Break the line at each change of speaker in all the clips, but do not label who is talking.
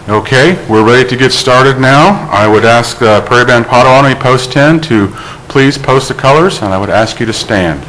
Okay, we're ready to get started now. I would ask the Prairie Band Potawatomi Post 10 to please post the colors, and I would ask you to stand.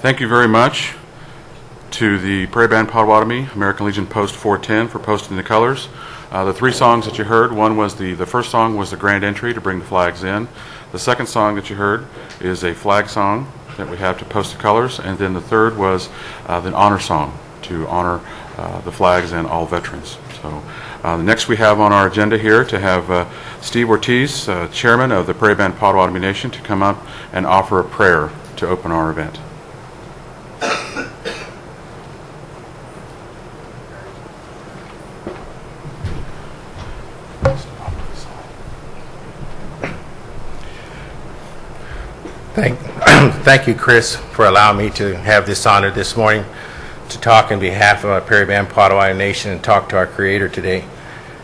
Thank you very much to the Prairie Band Potawatomi, American Legion Post 410 for posting the colors. The three songs that you heard, one was the first song was the Grand Entry to bring the flags in. The second song that you heard is a flag song. that we have to post the colors. And then the third was the honor song to honor the flags and all veterans. So next we have on our agenda here to have Steve Ortiz, chairman of the Prairie Band Potawatomi Nation, to come up and offer a prayer to open our event.
Thank you, Chris, for allowing me to have this honor this morning to talk on behalf of our Prairie Band Potawatomi Nation and talk to our Creator today.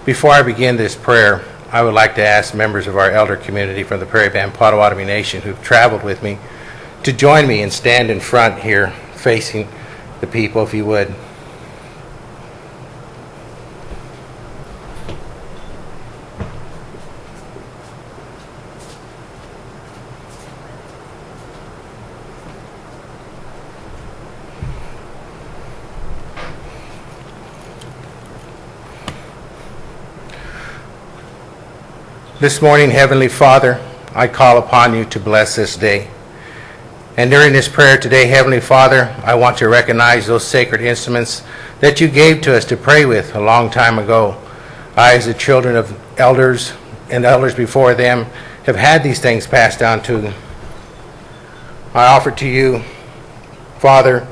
Before I begin this prayer, I would like to ask members of our elder community from the Prairie Band Potawatomi Nation who've traveled with me to join me and stand in front here facing the people, if you would. This morning, Heavenly Father, I call upon you to bless this day. And during this prayer today, Heavenly Father, I want to recognize those sacred instruments that you gave to us to pray with a long time ago. I, as the children of elders and elders before them, have had these things passed down to them. I offer to you, Father,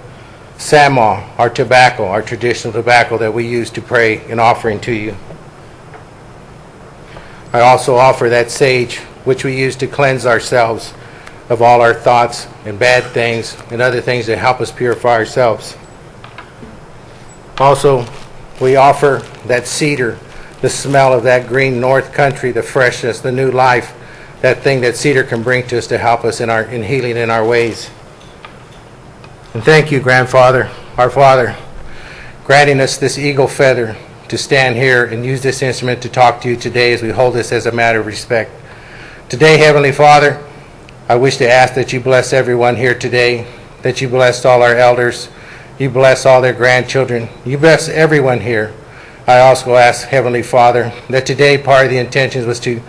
Sama, our tobacco, our traditional tobacco that we use to pray in offering to you. I also offer that sage, which we use to cleanse ourselves of all our thoughts and bad things and other things that help us purify ourselves. Also, we offer that cedar, the smell of that green north country, the freshness, the new life, that thing that cedar can bring to us to help us in healing in our ways. And thank you, Grandfather, our Father, granting us this eagle feather to stand here and use this instrument to talk to you today as we hold this as a matter of respect. Today, Heavenly Father, I wish to ask that you bless everyone here today, that you bless all our elders, you bless all their grandchildren, you bless everyone here. I also ask, Heavenly Father, that today part of the intentions was to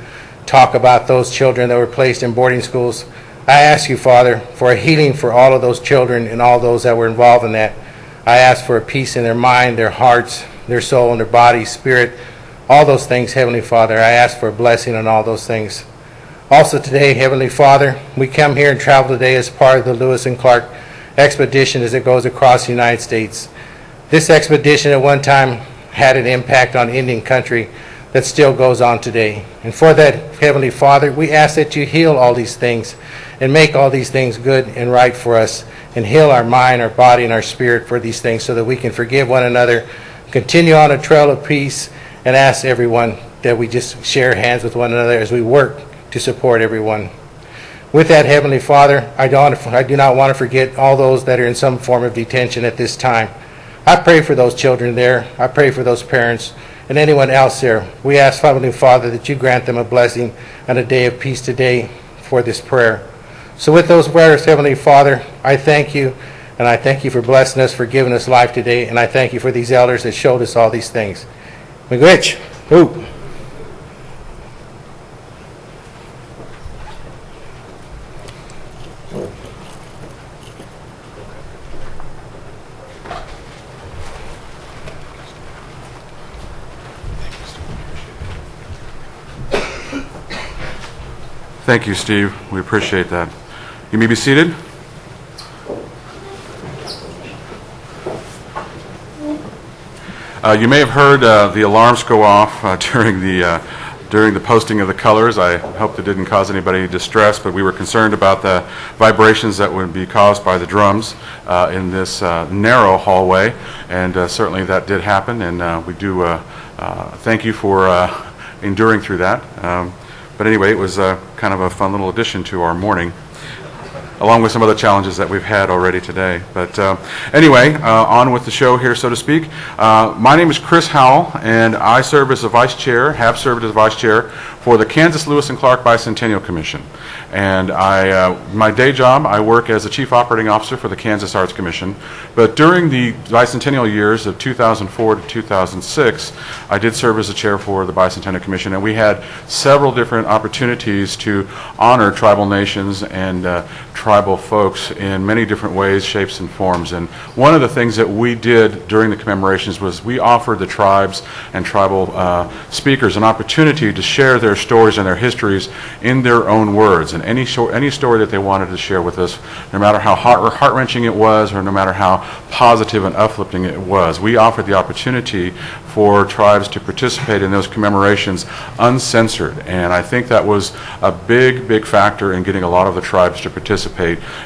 talk about those children that were placed in boarding schools. I ask you, Father, for a healing for all of those children and all those that were involved in that. I ask for a peace in their mind, their hearts, their soul, and their body, spirit, all those things, Heavenly Father. I ask for a blessing on all those things. Also today, Heavenly Father, we come here and travel today as part of the Lewis and Clark expedition as it goes across the United States. This expedition at one time had an impact on Indian country that still goes on today. And for that, Heavenly Father, we ask that you heal all these things and make all these things good and right for us, and heal our mind, our body, and our spirit for these things so that we can forgive one another, continue on a trail of peace, and ask everyone that we just share hands with one another as we work to support everyone. With that, Heavenly Father, I do not want to forget all those that are in some form of detention at this time. I pray for those children there. I pray for those parents and anyone else there. We ask, Heavenly Father, that you grant them a blessing and a day of peace today for this prayer. So with those prayers, Heavenly Father, I thank you, and I thank you for blessing us, for giving us life today, and I thank you for these elders that showed us all these things. Miigwech. Ooh.
Thank you, Steve. We appreciate that. You may be seated. You may have heard the alarms go off during the posting of the colors. I hope that didn't cause anybody distress, but we were concerned about the vibrations that would be caused by the drums in this narrow hallway, and certainly that did happen, and we do thank you for enduring through that. But anyway, it was kind of a fun little addition to our morning, along with some other challenges that we've had already today. But anyway, on with the show here, so to speak. My name is Chris Howell, and I serve as the vice chair, have served as vice chair for the Kansas Lewis and Clark Bicentennial Commission. And my day job, I work as the chief operating officer for the Kansas Arts Commission. But during the bicentennial years of 2004 to 2006, I did serve as the chair for the Bicentennial Commission, and we had several different opportunities to honor tribal nations and tribal folks in many different ways, shapes, and forms. And one of the things that we did during the commemorations was we offered the tribes and tribal speakers an opportunity to share their stories and their histories in their own words, and any story that they wanted to share with us, no matter how heart-wrenching it was or no matter how positive and uplifting it was. We offered the opportunity for tribes to participate in those commemorations uncensored, and I think that was a big factor in getting a lot of the tribes to participate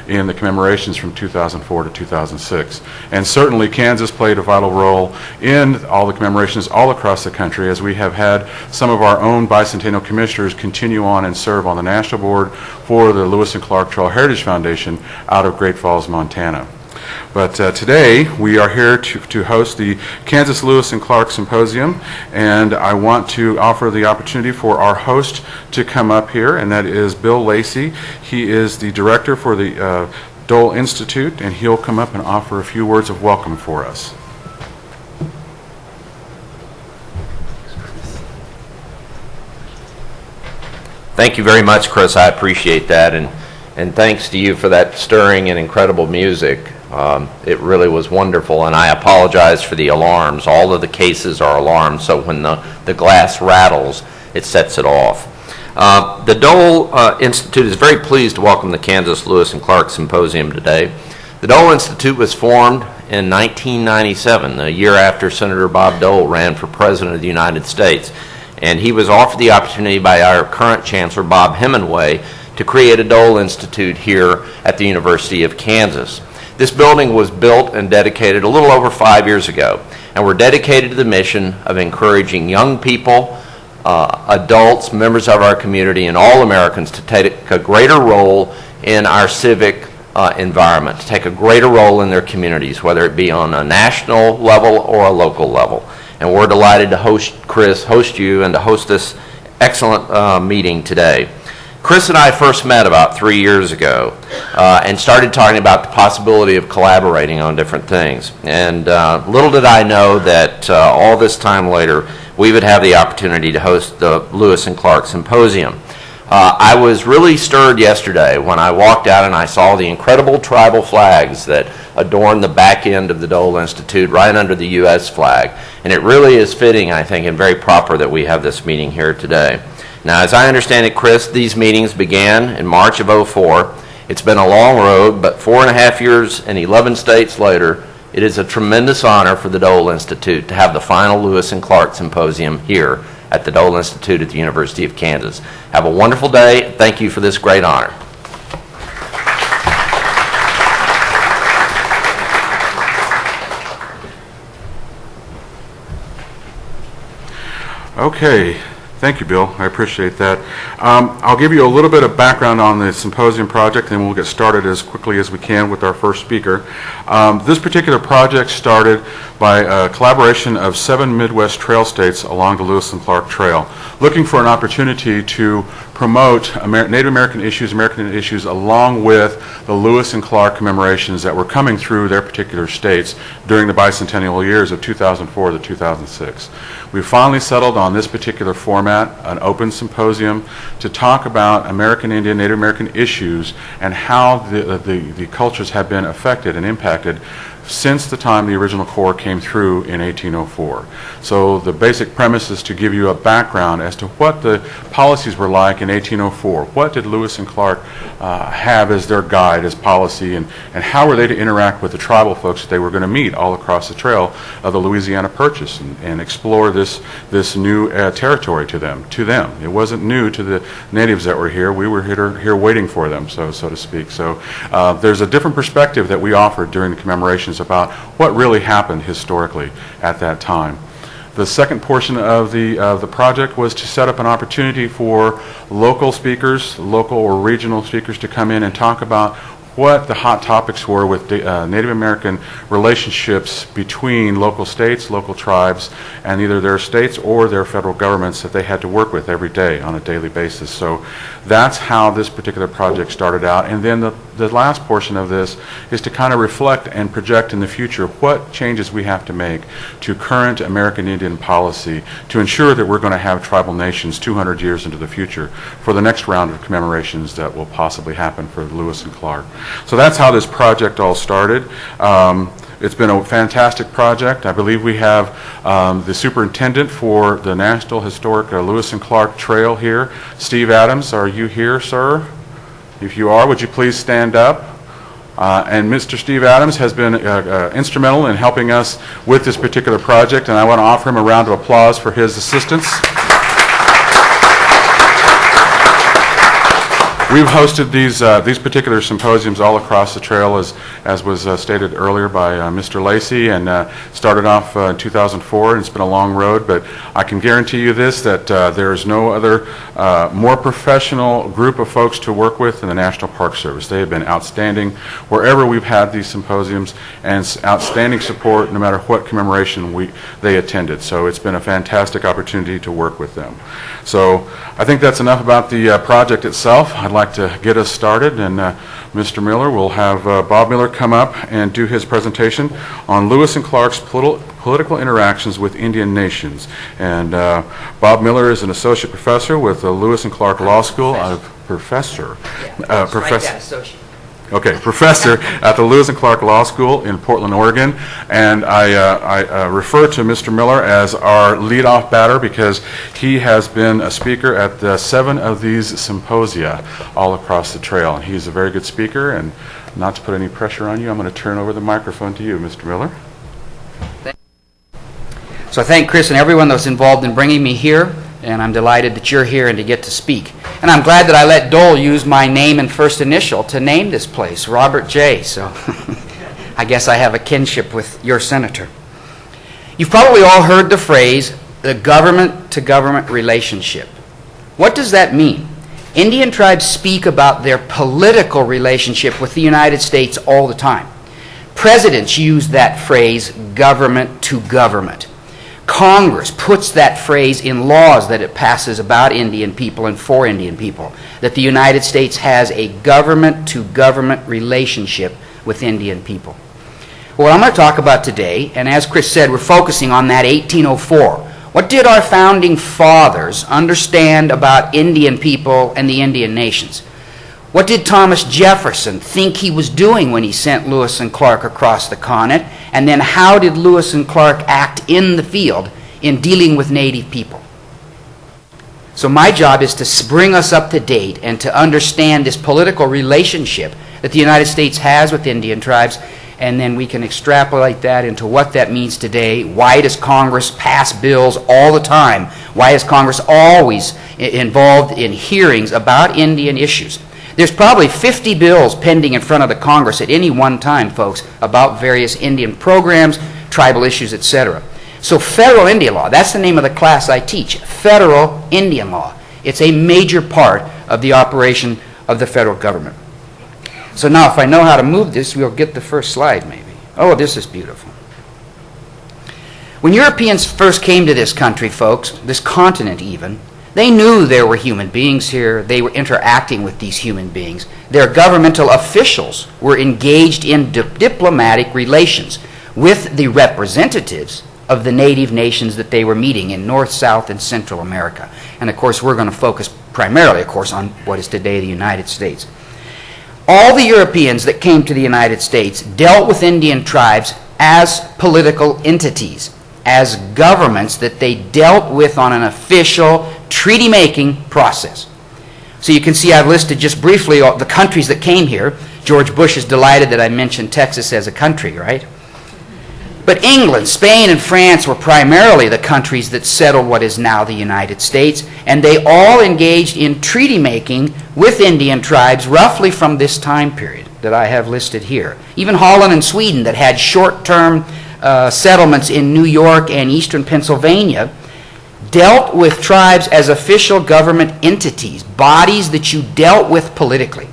in the commemorations from 2004 to 2006. And certainly Kansas played a vital role in all the commemorations all across the country, as we have had some of our own bicentennial commissioners continue on and serve on the national board for the Lewis and Clark Trail Heritage Foundation out of Great Falls, Montana. But today we are here to host the Kansas Lewis and Clark Symposium, and I want to offer the opportunity for our host to come up here, and that is Bill Lacy. He is the director for the Dole Institute, and he'll come up and offer a few words of welcome for us.
Thank you very much, Chris. I appreciate that, and thanks to you for that stirring and incredible music. It really was wonderful, and I apologize for the alarms. All of the cases are alarmed, so when the glass rattles, it sets it off. The Dole Institute is very pleased to welcome the Kansas Lewis and Clark Symposium today. The Dole Institute was formed in 1997, the year after Senator Bob Dole ran for President of the United States, and he was offered the opportunity by our current Chancellor, Bob Hemingway, to create a Dole Institute here at the University of Kansas. This building was built and dedicated a little over 5 years ago, and we're dedicated to the mission of encouraging young people, adults, members of our community, and all Americans to take a greater role in our civic environment, to take a greater role in their communities, whether it be on a national level or a local level. And we're delighted to host you, and to host this excellent meeting today. Chris and I first met about 3 years ago and started talking about the possibility of collaborating on different things. And little did I know that all this time later, we would have the opportunity to host the Lewis and Clark Symposium. I was really stirred yesterday when I walked out and I saw the incredible tribal flags that adorn the back end of the Dole Institute right under the U.S. flag. And it really is fitting, I think, and very proper that we have this meeting here today. Now, as I understand it, Chris, these meetings began in March of '04. It's been a long road, but 4.5 years and 11 states later, it is a tremendous honor for the Dole Institute to have the final Lewis and Clark Symposium here at the Dole Institute at the University of Kansas. Have a wonderful day. Thank you for this great honor.
Okay. Thank you, Bill. I appreciate that. I'll give you a little bit of background on the symposium project, and we'll get started as quickly as we can with our first speaker. This particular project started by a collaboration of 7 Midwest trail states along the Lewis and Clark Trail, looking for an opportunity to promote Native American issues along with the Lewis and Clark commemorations that were coming through their particular states during the bicentennial years of 2004 to 2006. We finally settled on this particular format, an open symposium, to talk about American Indian, Native American issues and how the cultures have been affected and impacted since the time the original Corps came through in 1804. So the basic premise is to give you a background as to what the policies were like in 1804. What did Lewis and Clark have as their guide, as policy, and how were they to interact with the tribal folks that they were going to meet all across the trail of the Louisiana Purchase and explore this new territory to them. It wasn't new to the natives that were here. We were here waiting for them, so to speak. So there's a different perspective that we offered during the commemorations about what really happened historically at that time. The second portion of the project was to set up an opportunity for local speakers, local or regional speakers, to come in and talk about what the hot topics were with Native American relationships between local states, local tribes, and either their states or their federal governments that they had to work with every day on a daily basis. So that's how this particular project started out. And then the last portion of this is to kind of reflect and project in the future what changes we have to make to current American Indian policy to ensure that we're going to have tribal nations 200 years into the future for the next round of commemorations that will possibly happen for Lewis and Clark. So that's how this project all started. It's been a fantastic project. I believe we have the superintendent for the National Historic Lewis and Clark Trail here. Steve Adams, are you here, sir? If you are, would you please stand up? And Mr. Steve Adams has been instrumental in helping us with this particular project, and I want to offer him a round of applause for his assistance. We've hosted these particular symposiums all across the trail, as was stated earlier by Mr. Lacy, and started off in 2004, and it's been a long road, but I can guarantee you this, that there is no other more professional group of folks to work with in the National Park Service. They have been outstanding wherever we've had these symposiums, and outstanding support no matter what commemoration they attended. So it's been a fantastic opportunity to work with them. So I think that's enough about the project itself. I'd like to get us started, and Mr. Miller will have Bob Miller come up and do his presentation on Lewis and Clark's political interactions with Indian nations. And Bob Miller is an associate professor with the Lewis and Clark Law School. Professor. Okay, professor at the Lewis and Clark Law School in Portland, Oregon, and I refer to Mr. Miller as our leadoff batter because he has been a speaker at 7 of these symposia all across the trail, and he's a very good speaker. And not to put any pressure on you, I'm going to turn over the microphone to you, Mr. Miller.
So I thank Chris and everyone that was involved in bringing me here, and I'm delighted that you're here and to get to speak. And I'm glad that I let Dole use my name and first initial to name this place, Robert J. So I guess I have a kinship with your senator. You've probably all heard the phrase, the government-to-government relationship. What does that mean? Indian tribes speak about their political relationship with the United States all the time. Presidents use that phrase, government-to-government. Congress puts that phrase in laws that it passes about Indian people and for Indian people, that the United States has a government-to-government relationship with Indian people. Well, what I'm going to talk about today, and as Chris said, we're focusing on that 1804. What did our founding fathers understand about Indian people and the Indian nations? What did Thomas Jefferson think he was doing when he sent Lewis and Clark across the continent? And then how did Lewis and Clark act in the field in dealing with Native people? So my job is to bring us up to date and to understand this political relationship that the United States has with Indian tribes, and then we can extrapolate that into what that means today. Why does Congress pass bills all the time? Why is Congress always involved in hearings about Indian issues? There's probably 50 bills pending in front of the Congress at any one time, folks, about various Indian programs, tribal issues, etc. So federal Indian law, that's the name of the class I teach, federal Indian law. It's a major part of the operation of the federal government. So now if I know how to move this, we'll get the first slide maybe. Oh, this is beautiful. When Europeans first came to this country, folks, this continent even, they knew there were human beings here. They were interacting with these human beings. Their governmental officials were engaged in diplomatic relations with the representatives of the native nations that they were meeting in North, South, and Central America. And of course, we're going to focus primarily, of course, on what is today the United States. All the Europeans that came to the United States dealt with Indian tribes as political entities, as governments that they dealt with on an official treaty-making process. So you can see I've listed just briefly the countries that came here. George Bush is delighted that I mentioned Texas as a country, right? But England, Spain, and France were primarily the countries that settled what is now the United States, and they all engaged in treaty-making with Indian tribes roughly from this time period that I have listed here. Even Holland and Sweden that had short-term settlements in New York and eastern Pennsylvania dealt with tribes as official government entities, bodies that you dealt with politically.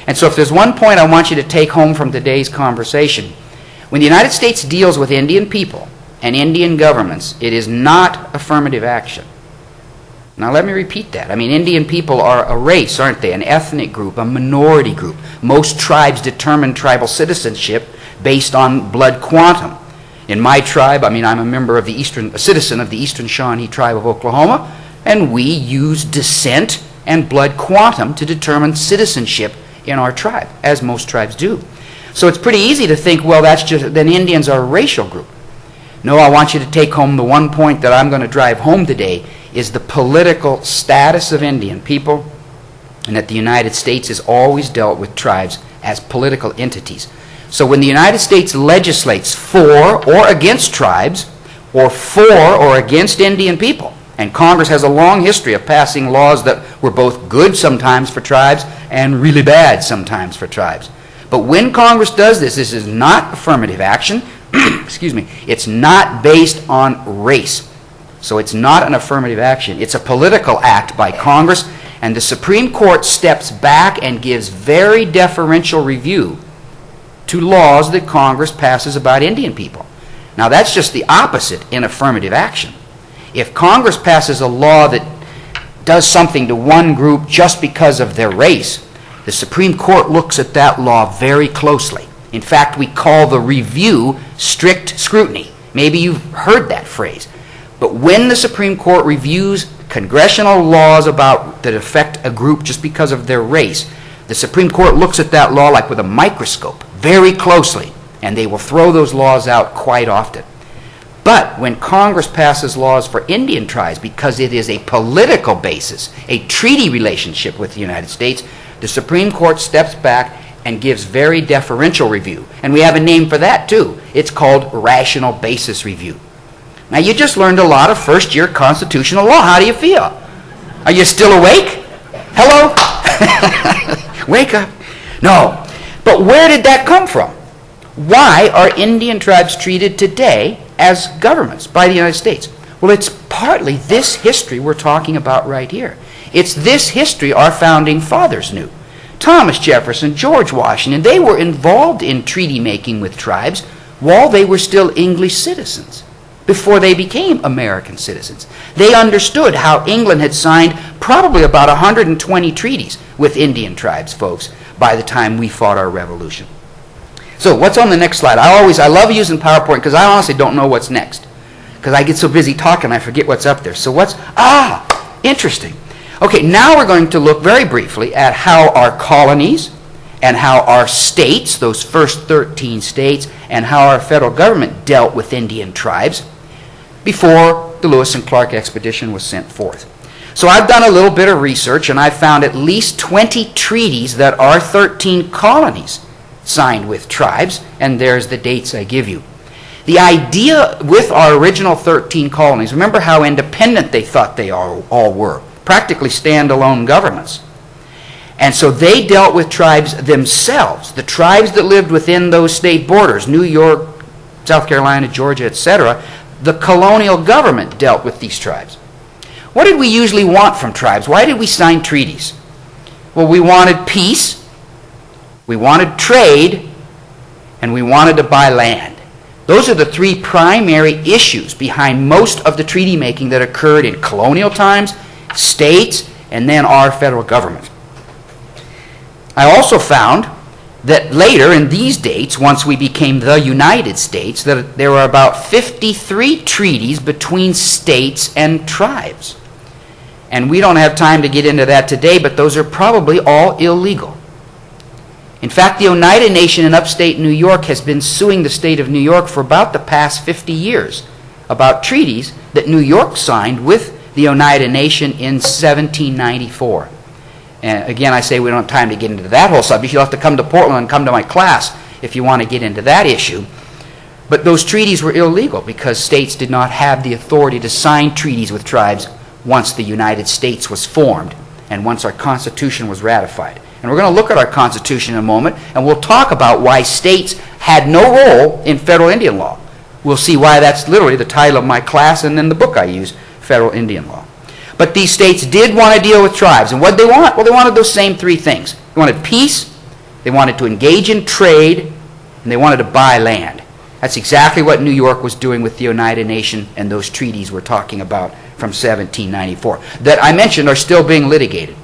And so if there's one point I want you to take home from today's conversation, when the United States deals with Indian people and Indian governments, it is not affirmative action. Now let me repeat that. I mean, Indian people are a race, aren't they? An ethnic group, a minority group. Most tribes determine tribal citizenship based on blood quantum. In my tribe, I mean, I'm a citizen of the Eastern Shawnee Tribe of Oklahoma, and we use descent and blood quantum to determine citizenship in our tribe, as most tribes do. So it's pretty easy to think, well, then Indians are a racial group. No, I want you to take home the one point that I'm going to drive home today is the political status of Indian people, and that the United States has always dealt with tribes as political entities. So when the United States legislates for or against tribes, or for or against Indian people, and Congress has a long history of passing laws that were both good sometimes for tribes and really bad sometimes for tribes. But when Congress does this, this is not affirmative action. Excuse me. It's not based on race. So it's not an affirmative action. It's a political act by Congress, and the Supreme Court steps back and gives very deferential review to laws that Congress passes about Indian people. Now that's just the opposite in affirmative action. If Congress passes a law that does something to one group just because of their race, the Supreme Court looks at that law very closely. In fact, we call the review strict scrutiny. Maybe you've heard that phrase. But when the Supreme Court reviews congressional laws that affect a group just because of their race, the Supreme Court looks at that law like with a microscope, very closely, and they will throw those laws out quite often. But when Congress passes laws for Indian tribes because it is a political basis, a treaty relationship with the United States, the Supreme Court steps back and gives very deferential review. And we have a name for that too. It's called rational basis review. Now you just learned a lot of first-year constitutional law. How do you feel? Are you still awake? Hello? Wake up. No. But where did that come from? Why are Indian tribes treated today as governments by the United States? Well, it's partly this history we're talking about right here. It's this history our founding fathers knew. Thomas Jefferson, George Washington, they were involved in treaty making with tribes while they were still English citizens, before they became American citizens. They understood how England had signed probably about 120 treaties with Indian tribes, folks, by the time we fought our revolution. So what's on the next slide? I love using PowerPoint because I honestly don't know what's next, because I get so busy talking I forget what's up there. So interesting. Okay, now we're going to look very briefly at how our colonies and how our states, those first 13 states, and how our federal government dealt with Indian tribes before the Lewis and Clark expedition was sent forth. So I've done a little bit of research, and I've found at least 20 treaties that our 13 colonies signed with tribes, and there's the dates I give you. The idea with our original 13 colonies, remember how independent they thought they all were, practically standalone governments. And so they dealt with tribes themselves, the tribes that lived within those state borders, New York, South Carolina, Georgia, etc. The colonial government dealt with these tribes. What did we usually want from tribes? Why did we sign treaties? Well, we wanted peace, we wanted trade, and we wanted to buy land. Those are the three primary issues behind most of the treaty making that occurred in colonial times, states, and then our federal government. I also found that later in these dates, once we became the United States, that there were about 53 treaties between states and tribes. And we don't have time to get into that today, but those are probably all illegal. In fact, the Oneida Nation in upstate New York has been suing the state of New York for about the past 50 years about treaties that New York signed with the Oneida Nation in 1794. And again, I say we don't have time to get into that whole subject. You'll have to come to Portland and come to my class if you want to get into that issue. But those treaties were illegal because states did not have the authority to sign treaties with tribes once the United States was formed and once our Constitution was ratified. And we're going to look at our Constitution in a moment, and we'll talk about why states had no role in federal Indian law. We'll see why that's literally the title of my class and then the book I use, Federal Indian Law. But these states did want to deal with tribes. And what did they want? Well, they wanted those same three things. They wanted peace, They wanted to engage in trade, and they wanted to buy land. That's exactly what New York was doing with the Oneida Nation and those treaties we're talking about from 1794 that I mentioned are still being litigated.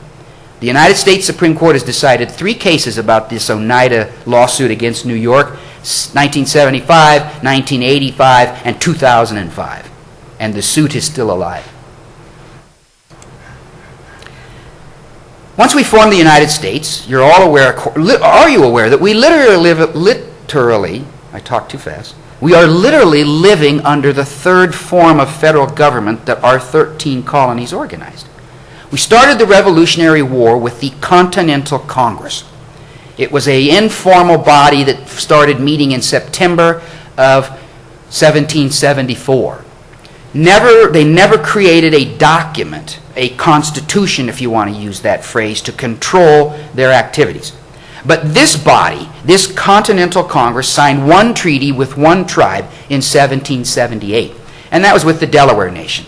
The United States Supreme Court has decided 3 cases about this Oneida lawsuit against New York, 1975, 1985, and 2005. And the suit is still alive. Once we formed the United States, you're all aware, are you aware that we I talk too fast. We are literally living under the third form of federal government that our 13 colonies organized. We started the Revolutionary War with the Continental Congress. It was an informal body that started meeting in September of 1774. They never created a document, a constitution, if you want to use that phrase, to control their activities. But this body, this Continental Congress, signed one treaty with one tribe in 1778, and that was with the Delaware Nation.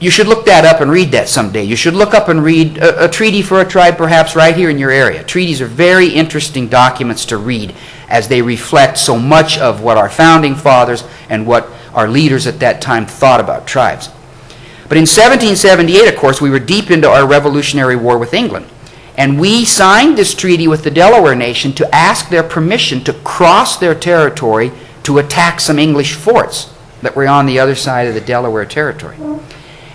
You should look that up and read that someday. You should look up and read a treaty for a tribe perhaps right here in your area. Treaties are very interesting documents to read as they reflect so much of what our founding fathers and what our leaders at that time thought about tribes. But in 1778, of course, we were deep into our Revolutionary War with England. And we signed this treaty with the Delaware Nation to ask their permission to cross their territory to attack some English forts that were on the other side of the Delaware territory.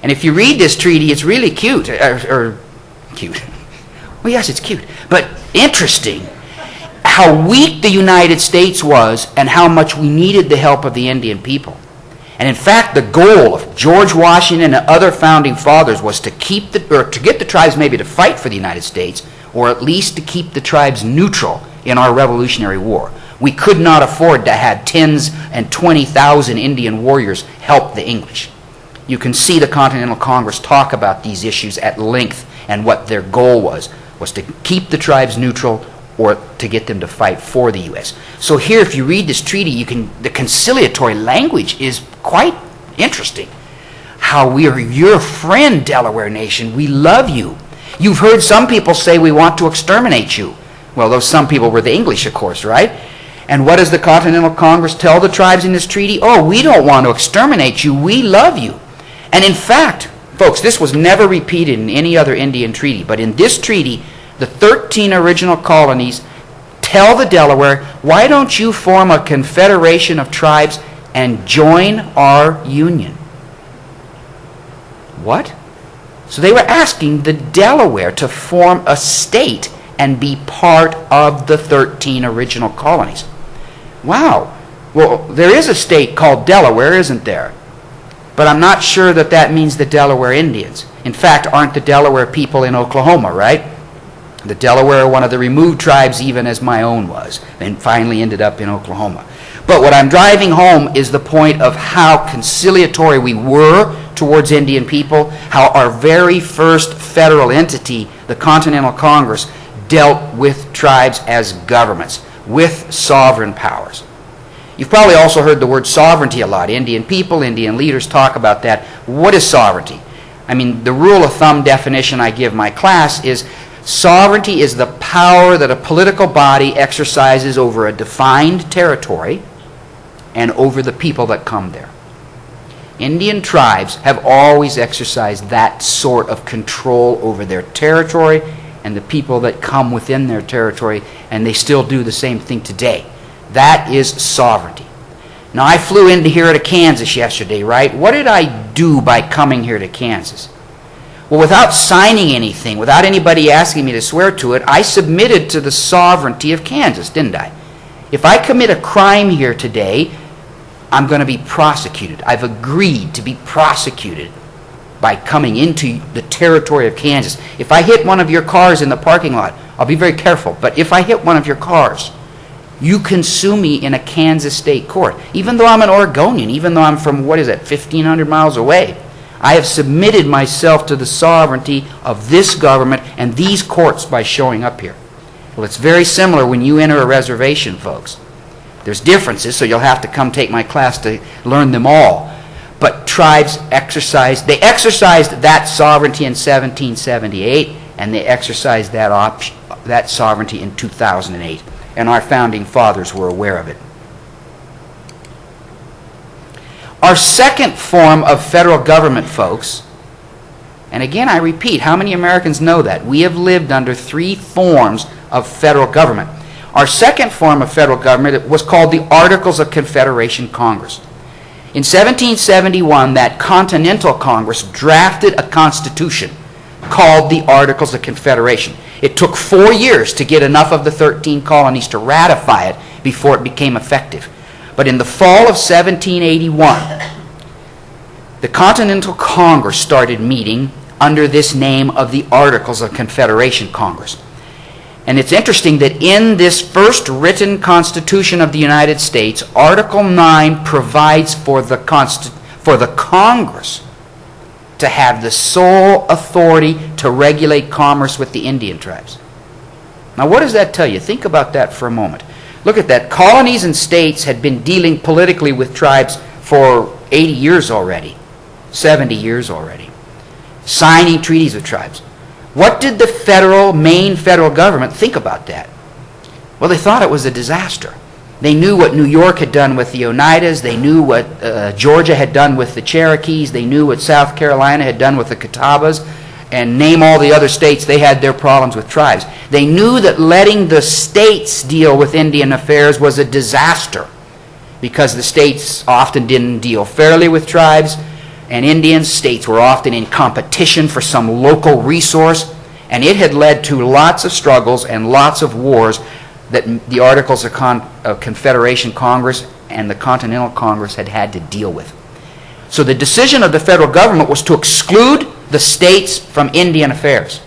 And if you read this treaty, it's really cute. Cute. Well, yes, it's cute. But interesting how weak the United States was and how much we needed the help of the Indian people. And in fact, the goal of George Washington and other founding fathers was to get the tribes maybe to fight for the United States, or at least to keep the tribes neutral in our Revolutionary War. We could not afford to have tens and 20,000 Indian warriors help the English. You can see the Continental Congress talk about these issues at length and what their goal was to keep the tribes neutral or to get them to fight for the U.S. So here, if you read this treaty, the conciliatory language is quite interesting. How we are your friend, Delaware Nation. We love you. You've heard some people say we want to exterminate you. Well, those some people were the English, of course, right? And what does the Continental Congress tell the tribes in this treaty? Oh, we don't want to exterminate you. We love you. And in fact, folks, this was never repeated in any other Indian treaty. But in this treaty, the 13 original colonies tell the Delaware, why don't you form a confederation of tribes and join our union? What? So they were asking the Delaware to form a state and be part of the 13 original colonies. Wow. Well, there is a state called Delaware, isn't there? But I'm not sure that that means the Delaware Indians. In fact, aren't the Delaware people in Oklahoma, right? The Delaware are one of the removed tribes, even as my own was, and finally ended up in Oklahoma. But what I'm driving home is the point of how conciliatory we were towards Indian people, how our very first federal entity, the Continental Congress, dealt with tribes as governments, with sovereign powers. You've probably also heard the word sovereignty a lot. Indian people, Indian leaders talk about that. What is sovereignty? I mean, the rule of thumb definition I give my class is sovereignty is the power that a political body exercises over a defined territory and over the people that come there. Indian tribes have always exercised that sort of control over their territory and the people that come within their territory, and they still do the same thing today. That is sovereignty. Now, I flew into here to Kansas yesterday, right? What did I do by coming here to Kansas? Well, without signing anything, without anybody asking me to swear to it, I submitted to the sovereignty of Kansas, didn't I? If I commit a crime here today, I'm going to be prosecuted. I've agreed to be prosecuted by coming into the territory of Kansas. If I hit one of your cars in the parking lot, I'll be very careful, but if I hit one of your cars, you can sue me in a Kansas state court. Even though I'm an Oregonian, even though I'm from, 1,500 miles away, I have submitted myself to the sovereignty of this government and these courts by showing up here. Well, it's very similar when you enter a reservation, folks. There's differences, so you'll have to come take my class to learn them all. But tribes exercised that sovereignty in 1778, and they exercised that that sovereignty in 2008, and our founding fathers were aware of it. Our second form of federal government, folks, and again I repeat, how many Americans know that? We have lived under three forms of federal government. Our second form of federal government was called the Articles of Confederation Congress. In 1771, that Continental Congress drafted a constitution called the Articles of Confederation. It took 4 years to get enough of the 13 colonies to ratify it before it became effective. But in the fall of 1781, the Continental Congress started meeting under this name of the Articles of Confederation Congress. And it's interesting that in this first written Constitution of the United States, Article 9 provides for the Congress to have the sole authority to regulate commerce with the Indian tribes. Now, what does that tell you? Think about that for a moment. Look at that. Colonies and states had been dealing politically with tribes for 80 years already, 70 years already, signing treaties with tribes. What did the main federal government think about that? Well, they thought it was a disaster. They knew what New York had done with the Oneidas. They knew what Georgia had done with the Cherokees. They knew what South Carolina had done with the Catawbas. And name all the other states, they had their problems with tribes. They knew that letting the states deal with Indian affairs was a disaster because the states often didn't deal fairly with tribes and Indians. States were often in competition for some local resource, and it had led to lots of struggles and lots of wars that the Articles of Confederation Congress and the Continental Congress had to deal with. So the decision of the federal government was to exclude the states from Indian affairs.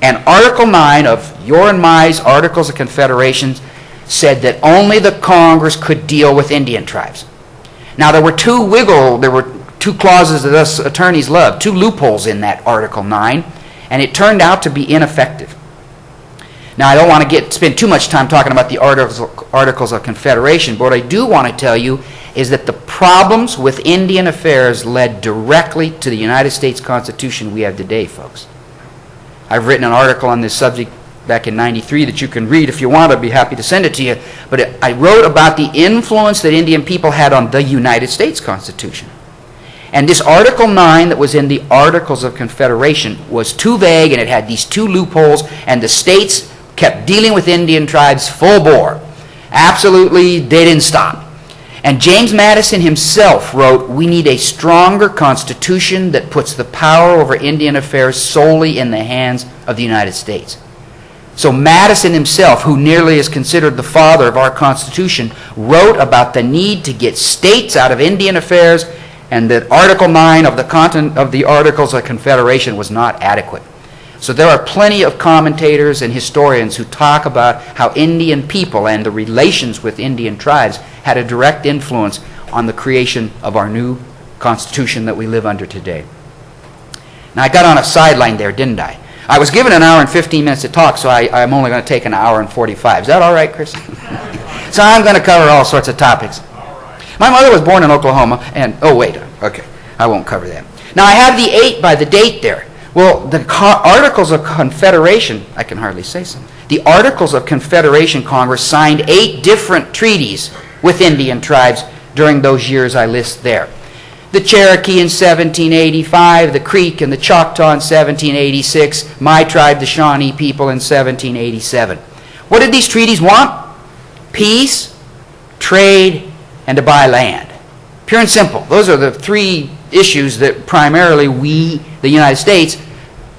And Article 9 of your and my Articles of Confederation said that only the Congress could deal with Indian tribes. Now there were two clauses that us attorneys loved, two loopholes in that Article 9, and it turned out to be ineffective. Now I don't want to spend too much time talking about the Articles of Confederation, but what I do want to tell you is that the problems with Indian affairs led directly to the United States Constitution we have today, folks. I've written an article on this subject back in '93 that you can read if you want. I'd be happy to send it to you. But I wrote about the influence that Indian people had on the United States Constitution. And this Article 9 that was in the Articles of Confederation was too vague, and it had these two loopholes, and the states kept dealing with Indian tribes full bore. Absolutely, they didn't stop. And James Madison himself wrote, "We need a stronger constitution that puts the power over Indian affairs solely in the hands of the United States." So Madison himself, who nearly is considered the father of our Constitution, wrote about the need to get states out of Indian affairs, and that Article 9 of the Articles of Confederation was not adequate. So there are plenty of commentators and historians who talk about how Indian people and the relations with Indian tribes had a direct influence on the creation of our new Constitution that we live under today. Now I got on a sideline there, didn't I? I was given an hour and 15 minutes to talk, so I'm only going to take an hour and 45. Is that all right, Chris? So I'm going to cover all sorts of topics. My mother was born in Oklahoma, and, okay, I won't cover that. Now I have the 8 by the date there. Well, the Articles of Confederation, I can hardly say so. The Articles of Confederation Congress signed 8 different treaties with Indian tribes during those years I list there. The Cherokee in 1785, the Creek and the Choctaw in 1786, my tribe, the Shawnee people, in 1787. What did these treaties want? Peace, trade, and to buy land. Pure and simple. Those are the 3 issues that primarily we, the United States,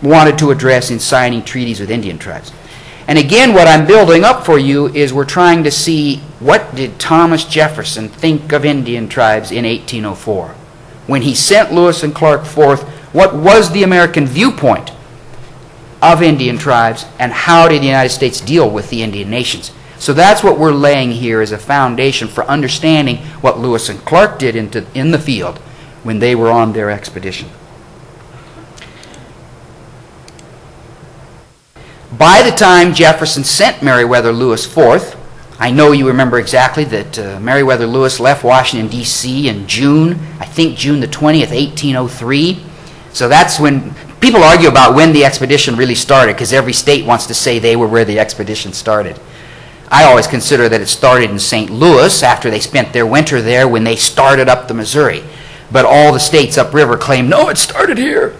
wanted to address in signing treaties with Indian tribes. And again, what I'm building up for you is we're trying to see, what did Thomas Jefferson think of Indian tribes in 1804? When he sent Lewis and Clark forth, what was the American viewpoint of Indian tribes, and how did the United States deal with the Indian nations? So that's what we're laying here as a foundation for understanding what Lewis and Clark did in the field when they were on their expedition. By the time Jefferson sent Meriwether Lewis forth, I know you remember exactly that Meriwether Lewis left Washington, D.C. in June, I think June the 20th, 1803. So that's when People argue about when the expedition really started because every state wants to say they were where the expedition started. I always consider that it started in St. Louis after they spent their winter there when they started up the Missouri. But all the states upriver claim, no, it started here.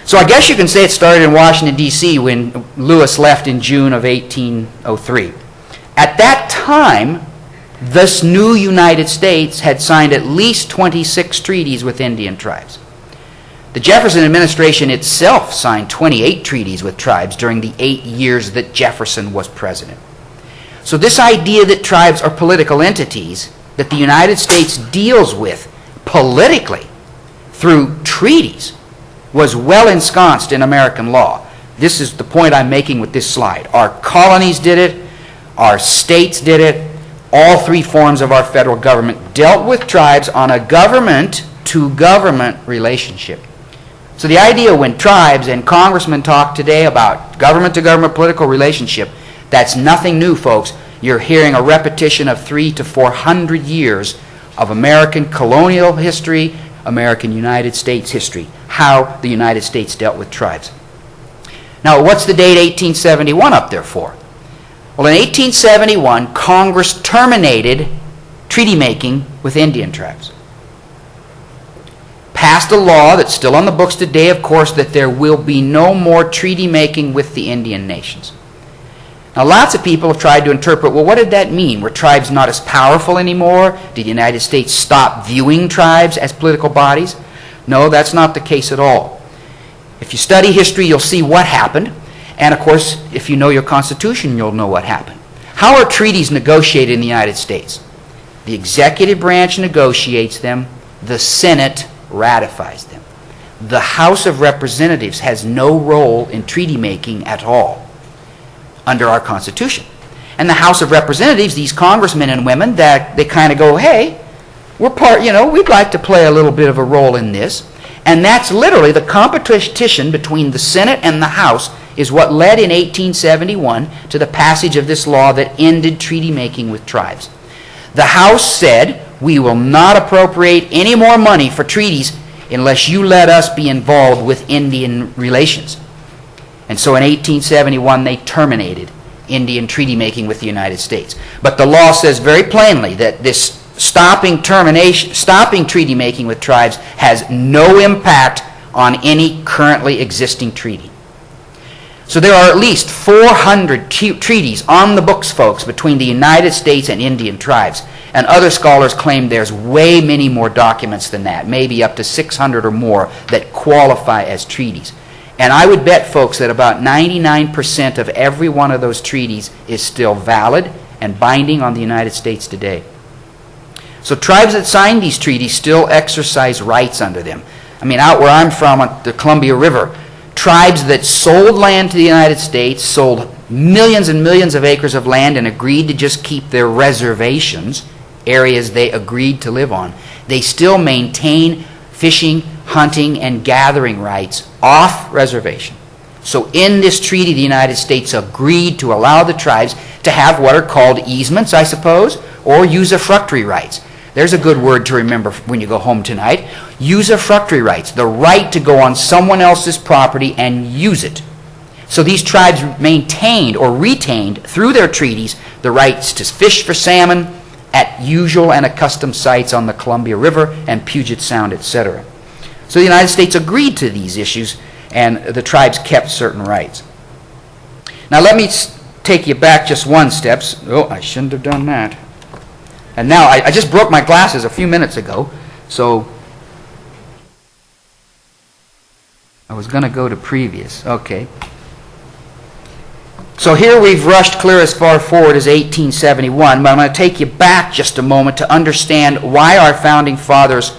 So I guess you can say it started in Washington, D.C. when Lewis left in June of 1803. At that time, this new United States had signed at least 26 treaties with Indian tribes. The Jefferson administration itself signed 28 treaties with tribes during the 8 years that Jefferson was president. So this idea that tribes are political entities that the United States deals with politically through treaties was well ensconced in American law. This is the point I'm making with this slide. Our colonies did it, our states did it, all three forms of our federal government dealt with tribes on a government-to-government relationship. So the idea when tribes and congressmen talk today about government-to-government political relationship, that's nothing new, folks. You're hearing a repetition of 300 to 400 years of American colonial history, American United States history, how the United States dealt with tribes. Now, what's the date 1871 up there for? Well, in 1871, Congress terminated treaty making with Indian tribes. Passed a law that's still on the books today, of course, that there will be no more treaty making with the Indian nations. Now, lots of people have tried to interpret, well, what did that mean? Were tribes not as powerful anymore? Did the United States stop viewing tribes as political bodies? No, that's not the case at all. If you study history, you'll see what happened. And, of course, if you know your Constitution, you'll know what happened. How are treaties negotiated in the United States? The executive branch negotiates them. The Senate ratifies them. The House of Representatives has no role in treaty making at all under our Constitution. And the House of Representatives, these congressmen and women, that they kind of go, hey, we're part, we'd like to play a little bit of a role in this. And that's literally the competition between the Senate and the House is what led in 1871 to the passage of this law that ended treaty making with tribes. The House said, we will not appropriate any more money for treaties unless you let us be involved with Indian relations. And so in 1871, they terminated Indian treaty making with the United States. But the law says very plainly that this stopping treaty making with tribes has no impact on any currently existing treaty. So there are at least 400 treaties on the books, folks, between the United States and Indian tribes. And other scholars claim there's way many more documents than that, maybe up to 600 or more that qualify as treaties. And I would bet, folks, that about 99% of every one of those treaties is still valid and binding on the United States today. So tribes that signed these treaties still exercise rights under them. I mean, out where I'm from on the Columbia River, tribes that sold land to the United States, sold millions and millions of acres of land and agreed to just keep their reservations, areas they agreed to live on, they still maintain fishing, hunting, and gathering rights off reservation. So in this treaty, the United States agreed to allow the tribes to have what are called easements, I suppose, or usufructuary rights. There's a good word to remember when you go home tonight. Usufructuary rights, the right to go on someone else's property and use it. So these tribes maintained or retained through their treaties the rights to fish for salmon at usual and accustomed sites on the Columbia River and Puget Sound, etc. So the United States agreed to these issues, and the tribes kept certain rights. Now let me take you back just one step. Oh, I shouldn't have done that. And now, I just broke my glasses a few minutes ago, so I was going to go to previous. Okay. So here we've rushed clear as far forward as 1871, but I'm going to take you back just a moment to understand why our founding fathers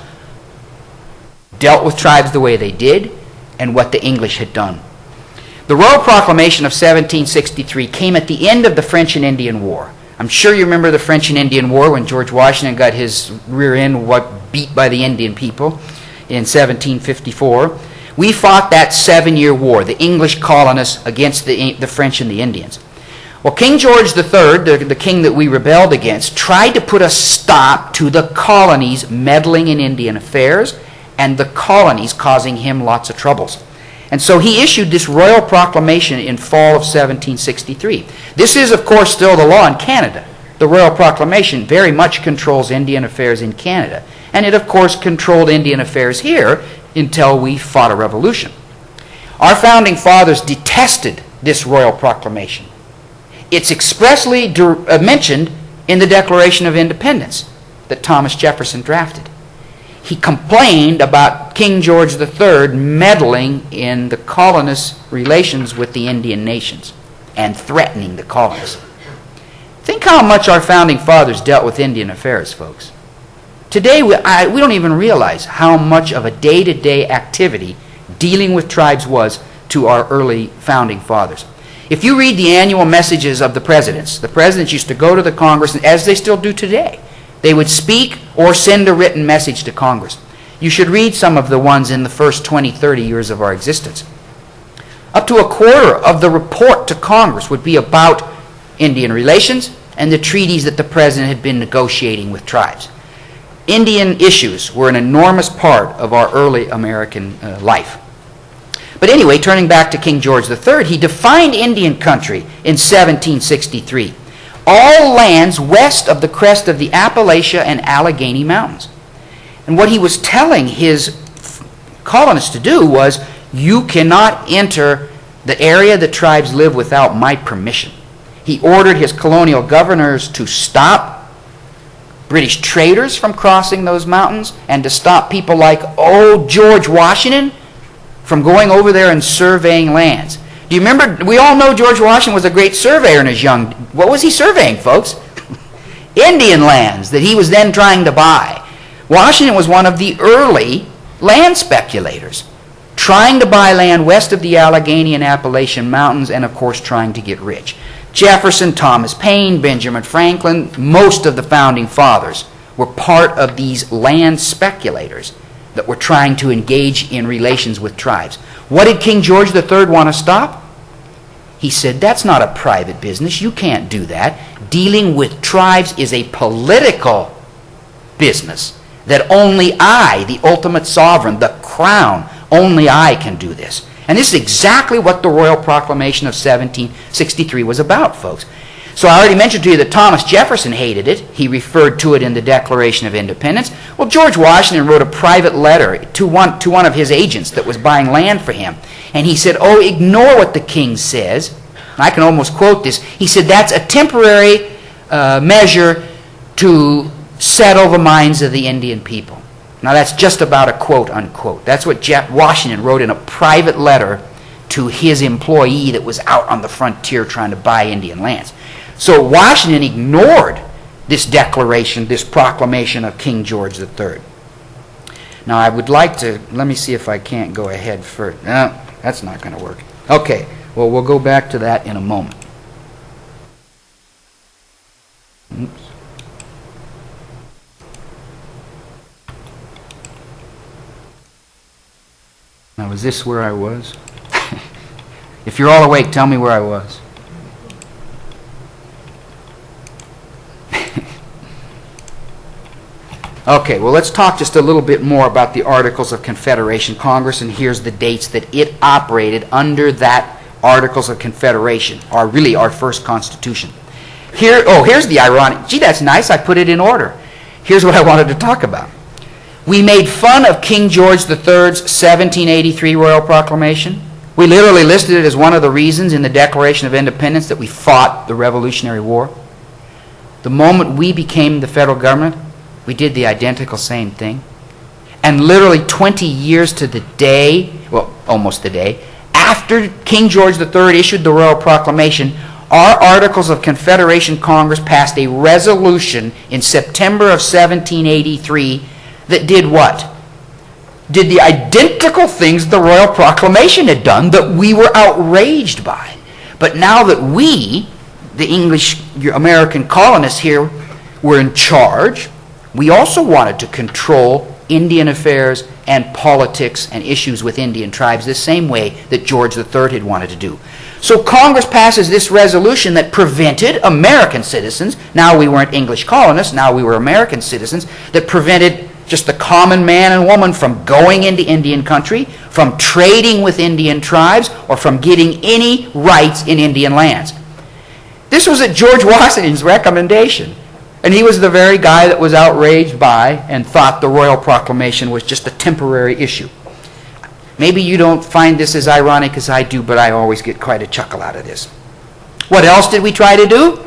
dealt with tribes the way they did and what the English had done. The Royal Proclamation of 1763 came at the end of the French and Indian War. I'm sure you remember the French and Indian War when George Washington got his rear end beat by the Indian people in 1754. We fought that 7-year war, the English colonists against the French and the Indians. Well, King George III, the king that we rebelled against, tried to put a stop to the colonies meddling in Indian affairs and the colonies causing him lots of troubles. And so he issued this royal proclamation in fall of 1763. This is, of course, still the law in Canada. The royal proclamation very much controls Indian affairs in Canada. And it, of course, controlled Indian affairs here until we fought a revolution. Our founding fathers detested this royal proclamation. It's expressly mentioned in the Declaration of Independence that Thomas Jefferson drafted. He complained about King George III meddling in the colonists' relations with the Indian nations and threatening the colonists. Think how much our founding fathers dealt with Indian affairs, folks. Today, we don't even realize how much of a day-to-day activity dealing with tribes was to our early founding fathers. If you read the annual messages of the presidents used to go to the Congress, as they still do today. They would speak or send a written message to Congress. You should read some of the ones in the first 20, 30 years of our existence. Up to a quarter of the report to Congress would be about Indian relations and the treaties that the president had been negotiating with tribes. Indian issues were an enormous part of our early American life. But anyway, turning back to King George III, he defined Indian country in 1763. All lands west of the crest of the Appalachia and Allegheny Mountains. And what he was telling his colonists to do was, you cannot enter the area the tribes live without my permission. He ordered his colonial governors to stop British traders from crossing those mountains and to stop people like old George Washington from going over there and surveying lands. Do you remember, we all know George Washington was a great surveyor in his young... What was he surveying, folks? Indian lands that he was then trying to buy. Washington was one of the early land speculators, trying to buy land west of the Allegheny and Appalachian Mountains and, of course, trying to get rich. Jefferson, Thomas Paine, Benjamin Franklin, most of the founding fathers were part of these land speculators that were trying to engage in relations with tribes. What did King George III want to stop? He said, that's not a private business. You can't do that. Dealing with tribes is a political business that only I, the ultimate sovereign, the crown, only I can do this. And this is exactly what the Royal Proclamation of 1763 was about, folks. So I already mentioned to you that Thomas Jefferson hated it. He referred to it in the Declaration of Independence. Well, George Washington wrote a private letter to one of his agents that was buying land for him. And he said, oh, ignore what the king says. And I can almost quote this. He said, that's a temporary measure to settle the minds of the Indian people. Now, that's just about a quote, unquote. That's what Washington wrote in a private letter to his employee that was out on the frontier trying to buy Indian lands. So Washington ignored this declaration, this proclamation of King George III. Now, I would like to, let me see if I can't go ahead first. No, that's not going to work. Okay, well, we'll go back to that in a moment. Oops. Now, is this where I was? If you're all awake, tell me where I was. Okay, well, let's talk just a little bit more about the Articles of Confederation. Congress, and here's the dates that it operated under that Articles of Confederation, are really our first Constitution. Here's the ironic. Gee, that's nice. I put it in order. Here's what I wanted to talk about. We made fun of King George III's 1783 Royal Proclamation. We literally listed it as one of the reasons in the Declaration of Independence that we fought the Revolutionary War. The moment we became the federal government, we did the identical same thing. And literally 20 years to the day, well, almost the day, after King George III issued the Royal Proclamation, our Articles of Confederation Congress passed a resolution in September of 1783 that did what? Did the identical things the Royal Proclamation had done that we were outraged by. But now that we, the English American colonists here, were in charge, we also wanted to control Indian affairs and politics and issues with Indian tribes the same way that George III had wanted to do. So Congress passes this resolution that prevented American citizens, now we weren't English colonists, now we were American citizens, that prevented just the common man and woman from going into Indian country, from trading with Indian tribes, or from getting any rights in Indian lands. This was at George Washington's recommendation. And he was the very guy that was outraged by and thought the royal proclamation was just a temporary issue. Maybe you don't find this as ironic as I do, but I always get quite a chuckle out of this. What else did we try to do?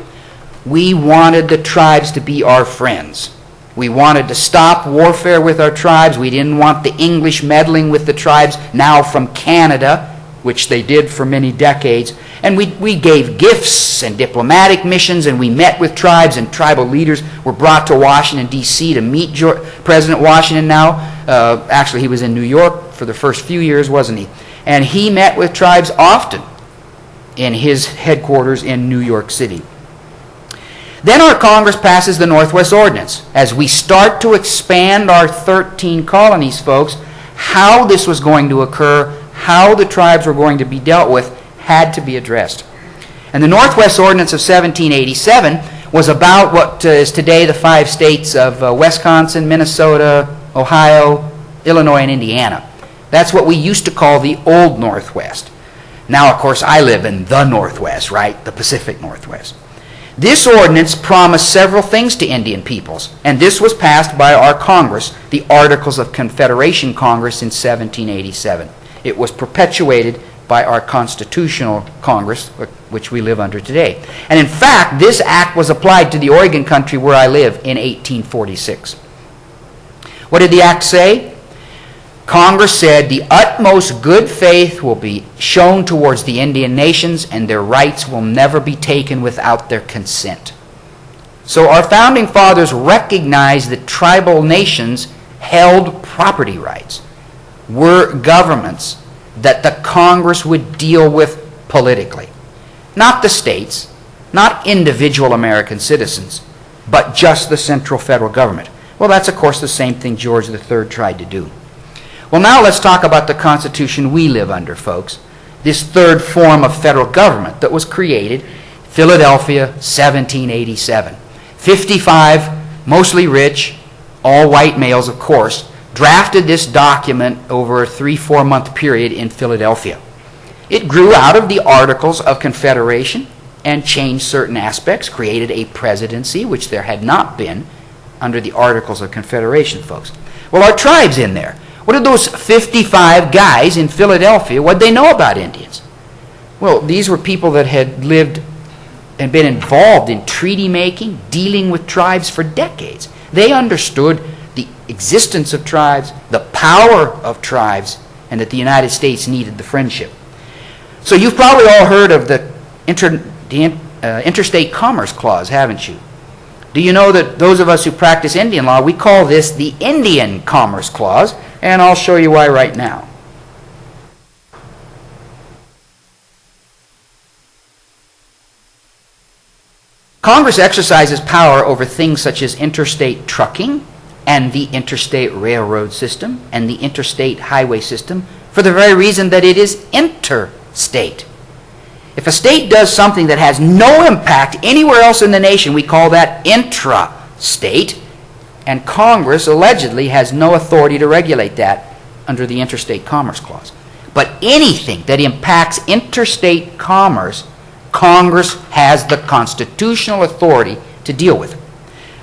We wanted the tribes to be our friends. We wanted to stop warfare with our tribes. We didn't want the English meddling with the tribes now from Canada, which they did for many decades. And we gave gifts and diplomatic missions, and we met with tribes, and tribal leaders were brought to Washington, D.C. to meet President Washington now. Actually, he was in New York for the first few years, wasn't he? And he met with tribes often in his headquarters in New York City. Then our Congress passes the Northwest Ordinance. As we start to expand our 13 colonies, folks, how this was going to occur, how the tribes were going to be dealt with, had to be addressed. And the Northwest Ordinance of 1787 was about what is today the 5 states of Wisconsin, Minnesota, Ohio, Illinois, and Indiana. That's what we used to call the Old Northwest. Now, of course, I live in the Northwest, right? The Pacific Northwest. This ordinance promised several things to Indian peoples, and this was passed by our Congress, the Articles of Confederation Congress in 1787. It was perpetuated by our Constitutional Congress, which we live under today. And in fact, this act was applied to the Oregon country where I live in 1846. What did the act say? Congress said the utmost good faith will be shown towards the Indian nations, and their rights will never be taken without their consent. So our founding fathers recognized that tribal nations held property rights, were governments that the Congress would deal with politically. Not the states, not individual American citizens, but just the central federal government. Well, that's of course the same thing George III tried to do. Well, now let's talk about the Constitution we live under, folks. This third form of federal government that was created, Philadelphia, 1787. 55, mostly rich, all white males, of course, drafted this document over a 3-4 month period in Philadelphia. It grew out of the Articles of Confederation and changed certain aspects, created a presidency, which there had not been under the Articles of Confederation, folks. Well, our tribe's in there. What did those 55 guys in Philadelphia, what did they know about Indians? Well, these were people that had lived and been involved in treaty making, dealing with tribes for decades. They understood the existence of tribes, the power of tribes, and that the United States needed the friendship. So you've probably all heard of the Interstate Commerce Clause, haven't you? Do you know that those of us who practice Indian law, we call this the Indian Commerce Clause, and I'll show you why right now. Congress exercises power over things such as interstate trucking and the interstate railroad system and the interstate highway system for the very reason that it is interstate. If a state does something that has no impact anywhere else in the nation, we call that intrastate, and Congress allegedly has no authority to regulate that under the Interstate Commerce Clause. But anything that impacts interstate commerce, Congress has the constitutional authority to deal with it.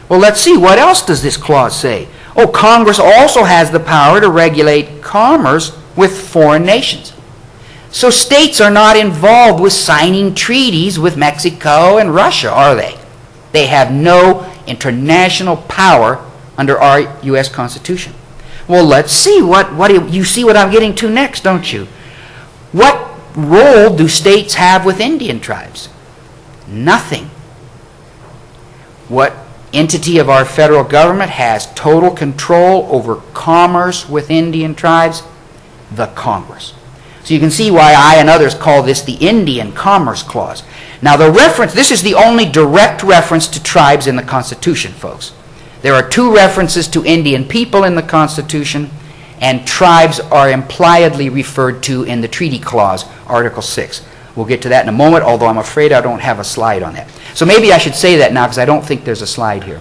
Well, let's see, what else does this clause say? Oh, Congress also has the power to regulate commerce with foreign nations. So states are not involved with signing treaties with Mexico and Russia, are they? They have no international power under our U.S. Constitution. Well, let's see. You see what I'm getting to next, don't you? What role do states have with Indian tribes? Nothing. What entity of our federal government has total control over commerce with Indian tribes? The Congress. So you can see why I and others call this the Indian Commerce Clause. Now this is the only direct reference to tribes in the Constitution, folks. There are 2 references to Indian people in the Constitution, and tribes are impliedly referred to in the Treaty Clause, Article 6. We'll get to that in a moment, although I'm afraid I don't have a slide on that. So maybe I should say that now because I don't think there's a slide here.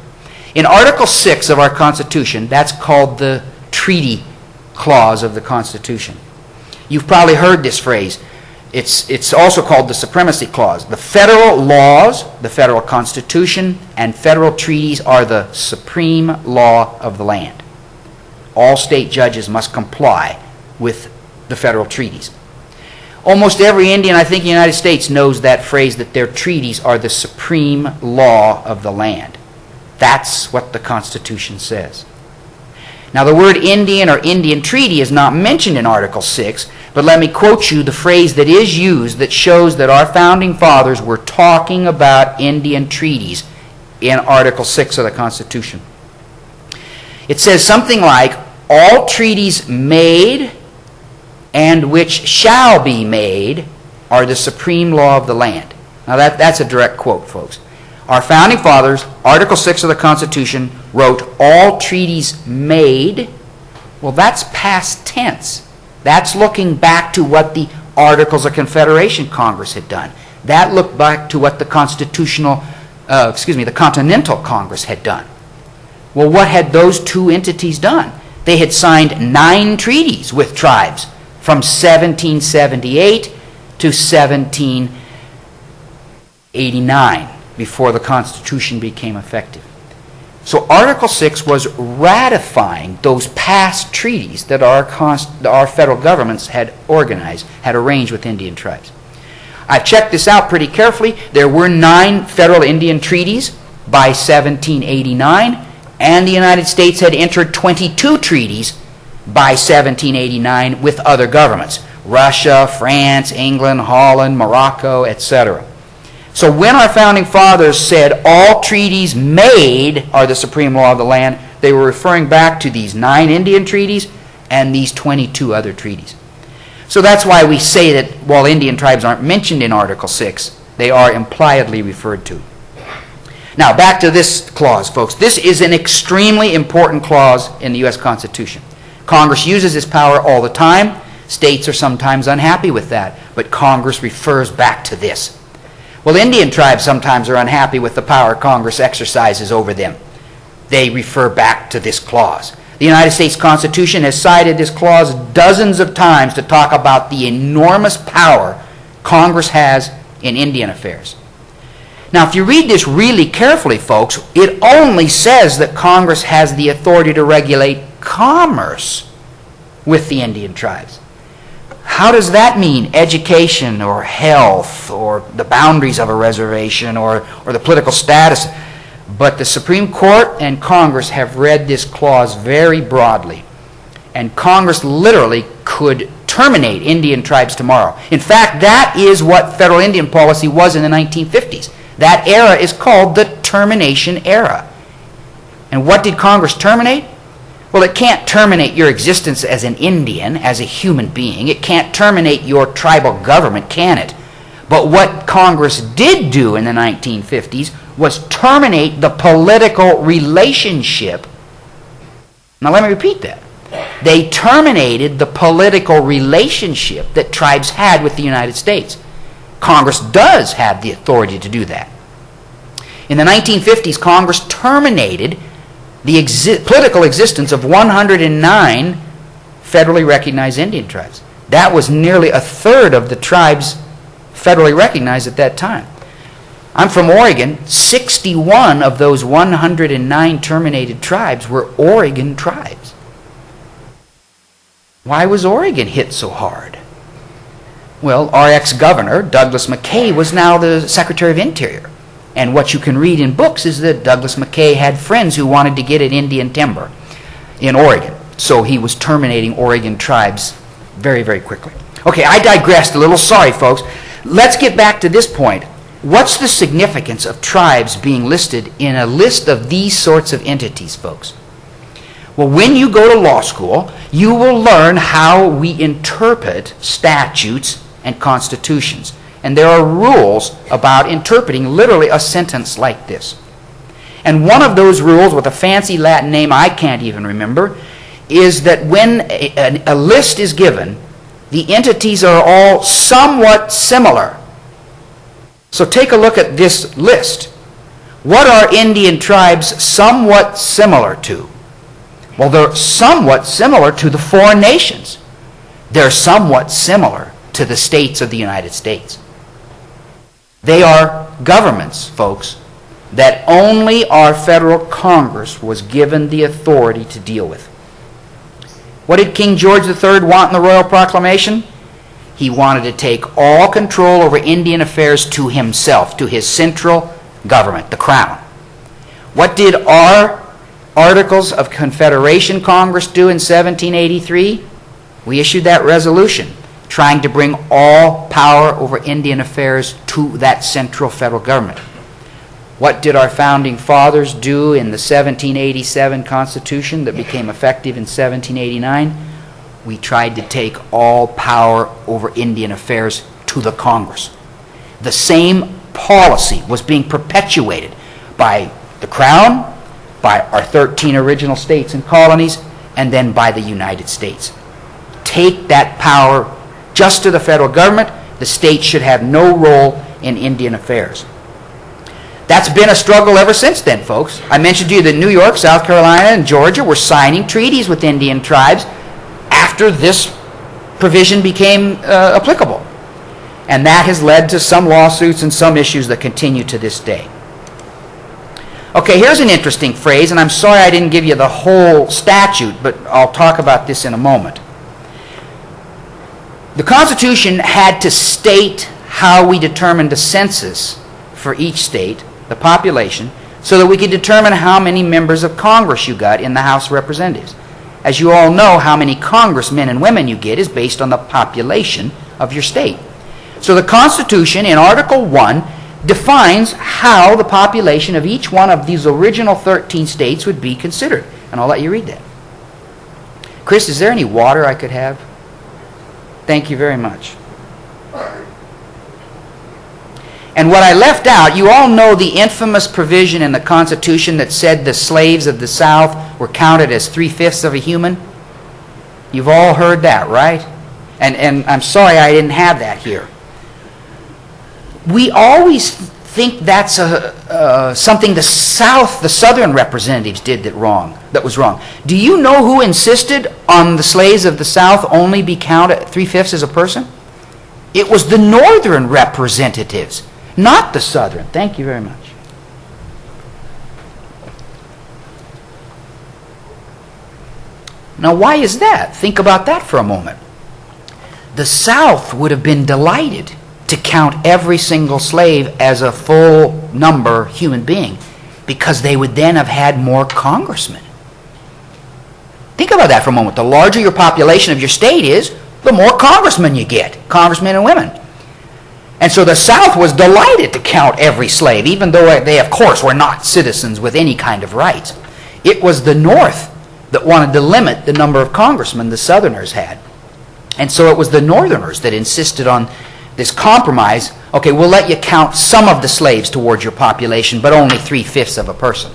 In Article 6 of our Constitution, that's called the Treaty Clause of the Constitution. You've probably heard this phrase. It's also called the Supremacy Clause. The federal laws, the federal Constitution, and federal treaties are the supreme law of the land. All state judges must comply with the federal treaties. Almost every Indian, I think, in the United States knows that phrase, that their treaties are the supreme law of the land. That's what the Constitution says. Now, the word Indian or Indian treaty is not mentioned in Article 6, but let me quote you the phrase that is used that shows that our founding fathers were talking about Indian treaties in Article 6 of the Constitution. It says something like, all treaties made and which shall be made are the supreme law of the land. Now, that's a direct quote, folks. Our founding fathers, Article 6 of the Constitution, wrote all treaties made. Well, that's past tense. That's looking back to what the Articles of Confederation Congress had done. That looked back to what the the Continental Congress had done. Well, what had those two entities done? They had signed 9 treaties with tribes from 1778 to 1789. Before the Constitution became effective. So Article 6 was ratifying those past treaties that our federal governments had organized, had arranged with Indian tribes. I've checked this out pretty carefully. There were 9 federal Indian treaties by 1789, and the United States had entered 22 treaties by 1789 with other governments, Russia, France, England, Holland, Morocco, etc. So when our founding fathers said all treaties made are the supreme law of the land, they were referring back to these 9 Indian treaties and these 22 other treaties. So that's why we say that while Indian tribes aren't mentioned in Article 6, they are impliedly referred to. Now back to this clause, folks. This is an extremely important clause in the U.S. Constitution. Congress uses this power all the time. States are sometimes unhappy with that, but Congress refers back to this. Well, Indian tribes sometimes are unhappy with the power Congress exercises over them. They refer back to this clause. The United States Constitution has cited this clause dozens of times to talk about the enormous power Congress has in Indian affairs. Now, if you read this really carefully, folks, it only says that Congress has the authority to regulate commerce with the Indian tribes. How does that mean education or health or the boundaries of a reservation or the political status? But the Supreme Court and Congress have read this clause very broadly. And Congress literally could terminate Indian tribes tomorrow. In fact, that is what federal Indian policy was in the 1950s. That era is called the termination era. And what did Congress terminate? Well, it can't terminate your existence as an Indian, as a human being. It can't terminate your tribal government, can it? But what Congress did do in the 1950s was terminate the political relationship. Now, let me repeat that. They terminated the political relationship that tribes had with the United States. Congress does have the authority to do that. In the 1950s, Congress terminated the political existence of 109 federally recognized Indian tribes. That was nearly a third of the tribes federally recognized at that time. I'm from Oregon. 61 of those 109 terminated tribes were Oregon tribes. Why was Oregon hit so hard? Well, our ex-governor, Douglas McKay, was now the Secretary of Interior. And what you can read in books is that Douglas McKay had friends who wanted to get at Indian timber in Oregon. So he was terminating Oregon tribes very, very quickly. Okay, I digressed a little. Sorry, folks. Let's get back to this point. What's the significance of tribes being listed in a list of these sorts of entities, folks? Well, when you go to law school, you will learn how we interpret statutes and constitutions. And there are rules about interpreting literally a sentence like this. And one of those rules, with a fancy Latin name I can't even remember, is that when a list is given, the entities are all somewhat similar. So take a look at this list. What are Indian tribes somewhat similar to? Well, they're somewhat similar to the foreign nations. They're somewhat similar to the states of the United States. They are governments, folks, that only our federal Congress was given the authority to deal with. What did King George III want in the Royal Proclamation? He wanted to take all control over Indian affairs to himself, to his central government, the Crown. What did our Articles of Confederation Congress do in 1783? We issued that resolution trying to bring all power over Indian affairs to that central federal government. What did our founding fathers do in the 1787 Constitution that became effective in 1789? We tried to take all power over Indian affairs to the Congress. The same policy was being perpetuated by the Crown, by our 13 original states and colonies, and then by the United States. Take that power just to the federal government. The states should have no role in Indian affairs. That's been a struggle ever since then, folks. I mentioned to you that New York, South Carolina, and Georgia were signing treaties with Indian tribes after this provision became applicable. And that has led to some lawsuits and some issues that continue to this day. Okay, here's an interesting phrase, and I'm sorry I didn't give you the whole statute, but I'll talk about this in a moment. The Constitution had to state how we determined the census for each state, the population, so that we could determine how many members of Congress you got in the House of Representatives. As you all know, how many congressmen and women you get is based on the population of your state. So the Constitution in Article 1 defines how the population of each one of these original 13 states would be considered. And I'll let you read that. Chris, is there any water I could have? Thank you very much. And what I left out, you all know the infamous provision in the Constitution that said the slaves of the South were counted as 3/5 of a human? You've all heard that, right? And I'm sorry I didn't have that here. We always think that's something the South, the Southern representatives did that was wrong. Do you know who insisted on the slaves of the South only be counted 3/5 as a person? It was the Northern representatives, not the Southern. Thank you very much. Now, why is that? Think about that for a moment. The South would have been delighted to count every single slave as a full number human being because they would then have had more congressmen. Think about that for a moment. The larger your population of your state is, the more congressmen you get, congressmen and women. And so the South was delighted to count every slave, even though they, of course, were not citizens with any kind of rights. It was the North that wanted to limit the number of congressmen the Southerners had. And so it was the Northerners that insisted on this compromise. Okay, we'll let you count some of the slaves towards your population, but only 3/5 of a person.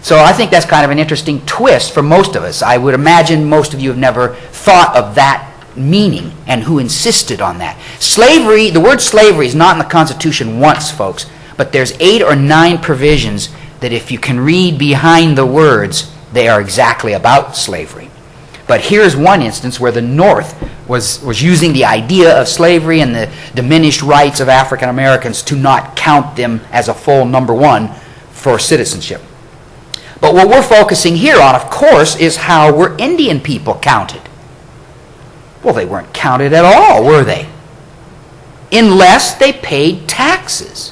So I think that's kind of an interesting twist for most of us. I would imagine most of you have never thought of that meaning and who insisted on that. Slavery, the word slavery is not in the Constitution once, folks, but there's 8 or 9 provisions that if you can read behind the words, they are exactly about slavery. But here's one instance where the North was using the idea of slavery and the diminished rights of African Americans to not count them as a full number one for citizenship. But what we're focusing here on, of course, is how were Indian people counted? Well, they weren't counted at all, were they? Unless they paid taxes.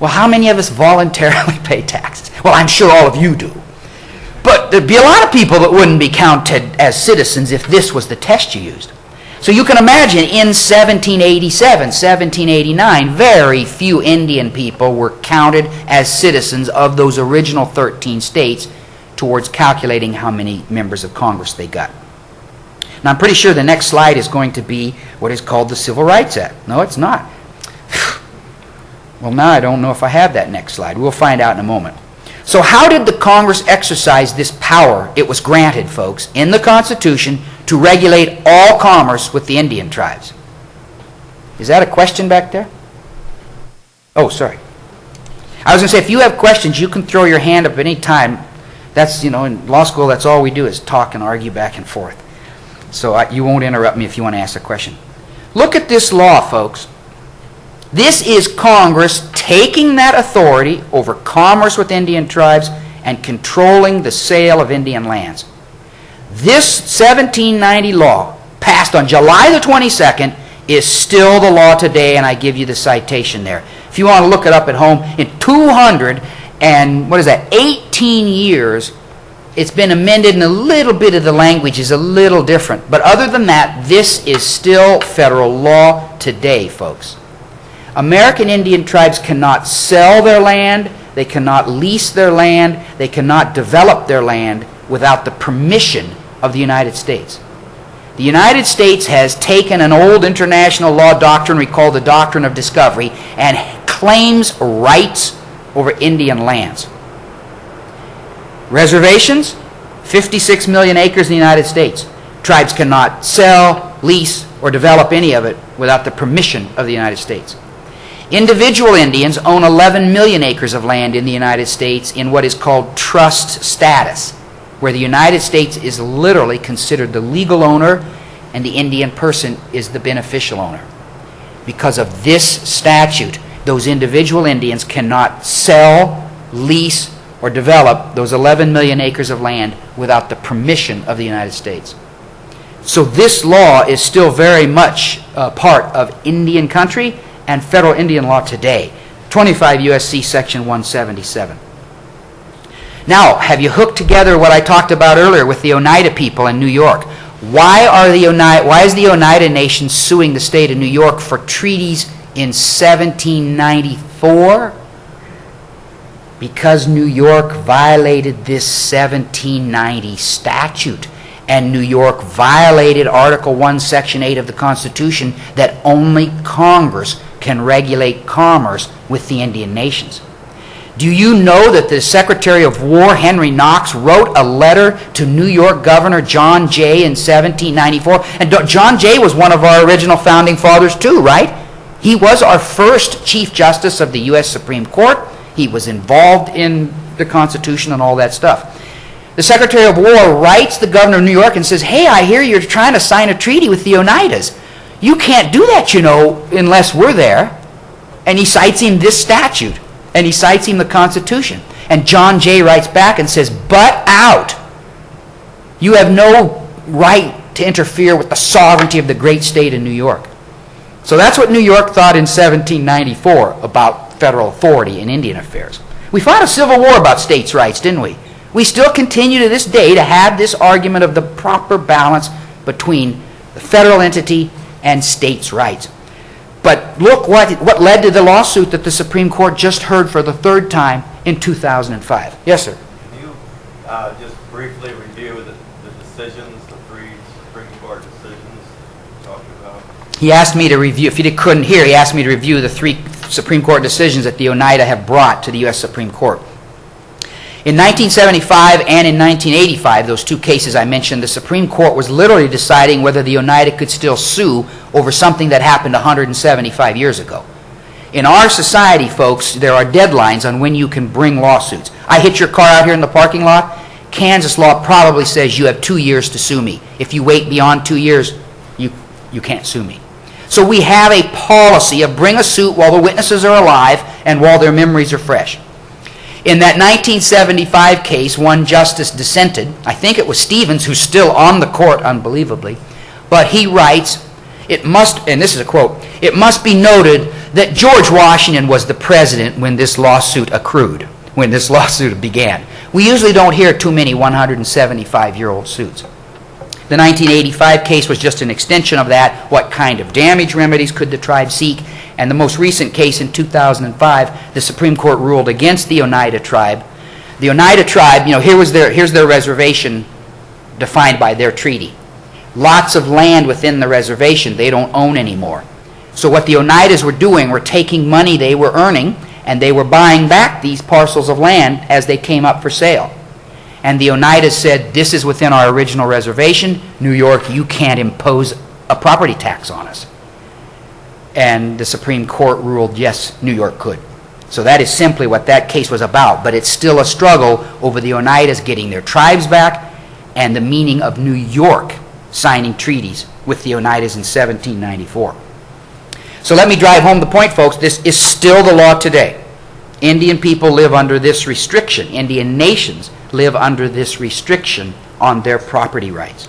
Well, how many of us voluntarily pay taxes? Well, I'm sure all of you do. But there'd be a lot of people that wouldn't be counted as citizens if this was the test you used. So you can imagine in 1787, 1789, very few Indian people were counted as citizens of those original 13 states towards calculating how many members of Congress they got. Now, I'm pretty sure the next slide is going to be what is called the Civil Rights Act. No, it's not. Well, now I don't know if I have that next slide. We'll find out in a moment. So how did the Congress exercise this power it was granted, folks, in the Constitution to regulate all commerce with the Indian tribes? Is that a question back there? Oh, sorry. I was going to say, if you have questions, you can throw your hand up any time. That's, in law school, that's all we do is talk and argue back and forth. So you won't interrupt me if you want to ask a question. Look at this law, folks. This is Congress taking that authority over commerce with Indian tribes and controlling the sale of Indian lands. This 1790 law, passed on July the 22nd, is still the law today, and I give you the citation there. If you want to look it up at home, in 18 years, it's been amended, and a little bit of the language is a little different. But other than that, this is still federal law today, folks. American Indian tribes cannot sell their land, they cannot lease their land, they cannot develop their land without the permission of the United States. The United States has taken an old international law doctrine we call the doctrine of discovery and claims rights over Indian lands. Reservations, 56 million acres in the United States. Tribes cannot sell, lease, or develop any of it without the permission of the United States. Individual Indians own 11 million acres of land in the United States in what is called trust status, where the United States is literally considered the legal owner and the Indian person is the beneficial owner. Because of this statute, those individual Indians cannot sell, lease, or develop those 11 million acres of land without the permission of the United States. So this law is still very much part of Indian country and federal Indian law today. 25 U.S.C. Section 177. Now, have you hooked together what I talked about earlier with the Oneida people in New York? Why is the Oneida Nation suing the state of New York for treaties in 1794? Because New York violated this 1790 statute, and New York violated Article 1, Section 8 of the Constitution that only Congress can regulate commerce with the Indian nations. Do you know that the Secretary of War, Henry Knox, wrote a letter to New York Governor John Jay in 1794? And John Jay was one of our original founding fathers too, right? He was our first Chief Justice of the U.S. Supreme Court. He was involved in the Constitution and all that stuff. The Secretary of War writes the governor of New York and says, hey, I hear you're trying to sign a treaty with the Oneidas. You can't do that, unless we're there. And he cites him this statute. And he cites him the Constitution. And John Jay writes back and says, "But out. You have no right to interfere with the sovereignty of the great state of New York." So that's what New York thought in 1794 about federal authority in Indian affairs. We fought a civil war about states' rights, didn't we? We still continue to this day to have this argument of the proper balance between the federal entity and states' rights. But look what led to the lawsuit that the Supreme Court just heard for the third time in 2005. Yes, sir.
Can you just briefly review the decisions, the three Supreme Court decisions you talked about?
He asked me to review, if you couldn't hear, he asked me to review the three Supreme Court decisions that the Oneida have brought to the U.S. Supreme Court. In 1975 and in 1985, those two cases I mentioned, the Supreme Court was literally deciding whether the Oneida could still sue over something that happened 175 years ago. In our society, folks, there are deadlines on when you can bring lawsuits. I hit your car out here in the parking lot. Kansas law probably says you have 2 years to sue me. If you wait beyond 2 years, you can't sue me. So we have a policy of bring a suit while the witnesses are alive and while their memories are fresh. In that 1975 case, one justice dissented. I think it was Stevens, who's still on the court, unbelievably. But he writes, it must, and this is a quote, "It must be noted that George Washington was the president when this lawsuit accrued, when this lawsuit began. We usually don't hear too many 175-year-old suits." The 1985 case was just an extension of that. What kind of damage remedies could the tribe seek? And the most recent case in 2005, the Supreme Court ruled against the Oneida tribe. The Oneida tribe, here's their reservation defined by their treaty. Lots of land within the reservation they don't own anymore. So what the Oneidas were doing were taking money they were earning and they were buying back these parcels of land as they came up for sale. And the Oneidas said, this is within our original reservation. New York, you can't impose a property tax on us. And the Supreme Court ruled, yes, New York could. So that is simply what that case was about, but it's still a struggle over the Oneidas getting their tribes back and the meaning of New York signing treaties with the Oneidas in 1794. So let me drive home the point, folks. This is still the law today. Indian people live under this restriction. Indian nations live under this restriction on their property rights.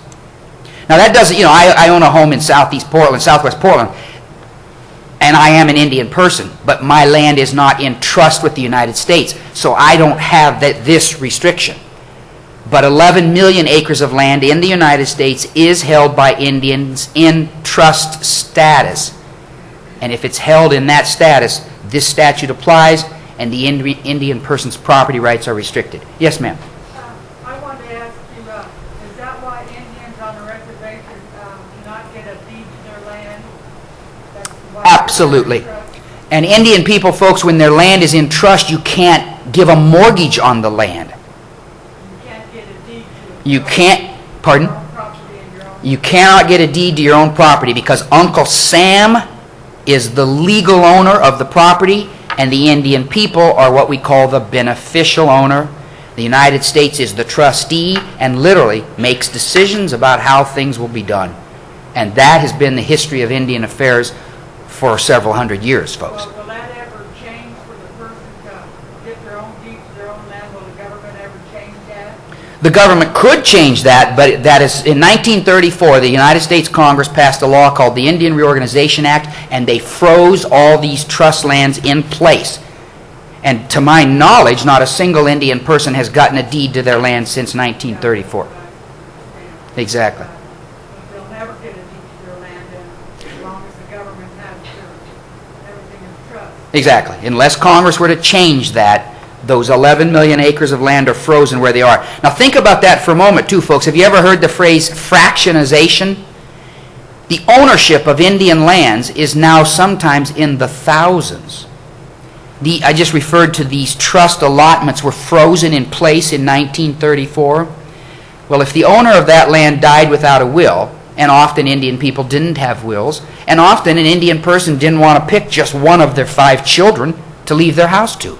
Now that doesn't, I own a home in southwest Portland, and I am an Indian person, but my land is not in trust with the United States, so I don't have this restriction. But 11 million acres of land in the United States is held by Indians in trust status. And if it's held in that status, this statute applies, and the Indian person's property rights are restricted. Yes, ma'am.
I wanted to ask you, is that why Indians on the reservation do not get a deed to their land? That's why
Absolutely. And Indian people, folks, when their land is in trust, you can't give a mortgage on the land.
You can't get a deed to it.
You can't, pardon?
Your own property and your own.
You cannot get a deed to your own property because Uncle Sam is the legal owner of the property, and the Indian people are what we call the beneficial owner. The United States is the trustee and literally makes decisions about how things will be done. And that has been the history of Indian affairs for several hundred years, folks.
Will that ever change for the person to get their own deed to their own land? Will the government ever change that?
The government could change that, but that is, in 1934, the United States Congress passed a law called the Indian Reorganization Act, and they froze all these trust lands in place. And to my knowledge, not a single Indian person has gotten a deed to their land since 1934. Exactly.
They'll never get a deed to their land as long as the government has everything in trust.
Exactly. Unless Congress were to change that, those 11 million acres of land are frozen where they are. Now think about that for a moment too, folks. Have you ever heard the phrase fractionization? The ownership of Indian lands is now sometimes in the thousands. I just referred to these trust allotments were frozen in place in 1934. Well, if the owner of that land died without a will, and often Indian people didn't have wills, and often an Indian person didn't want to pick just one of their 5 children to leave their house to.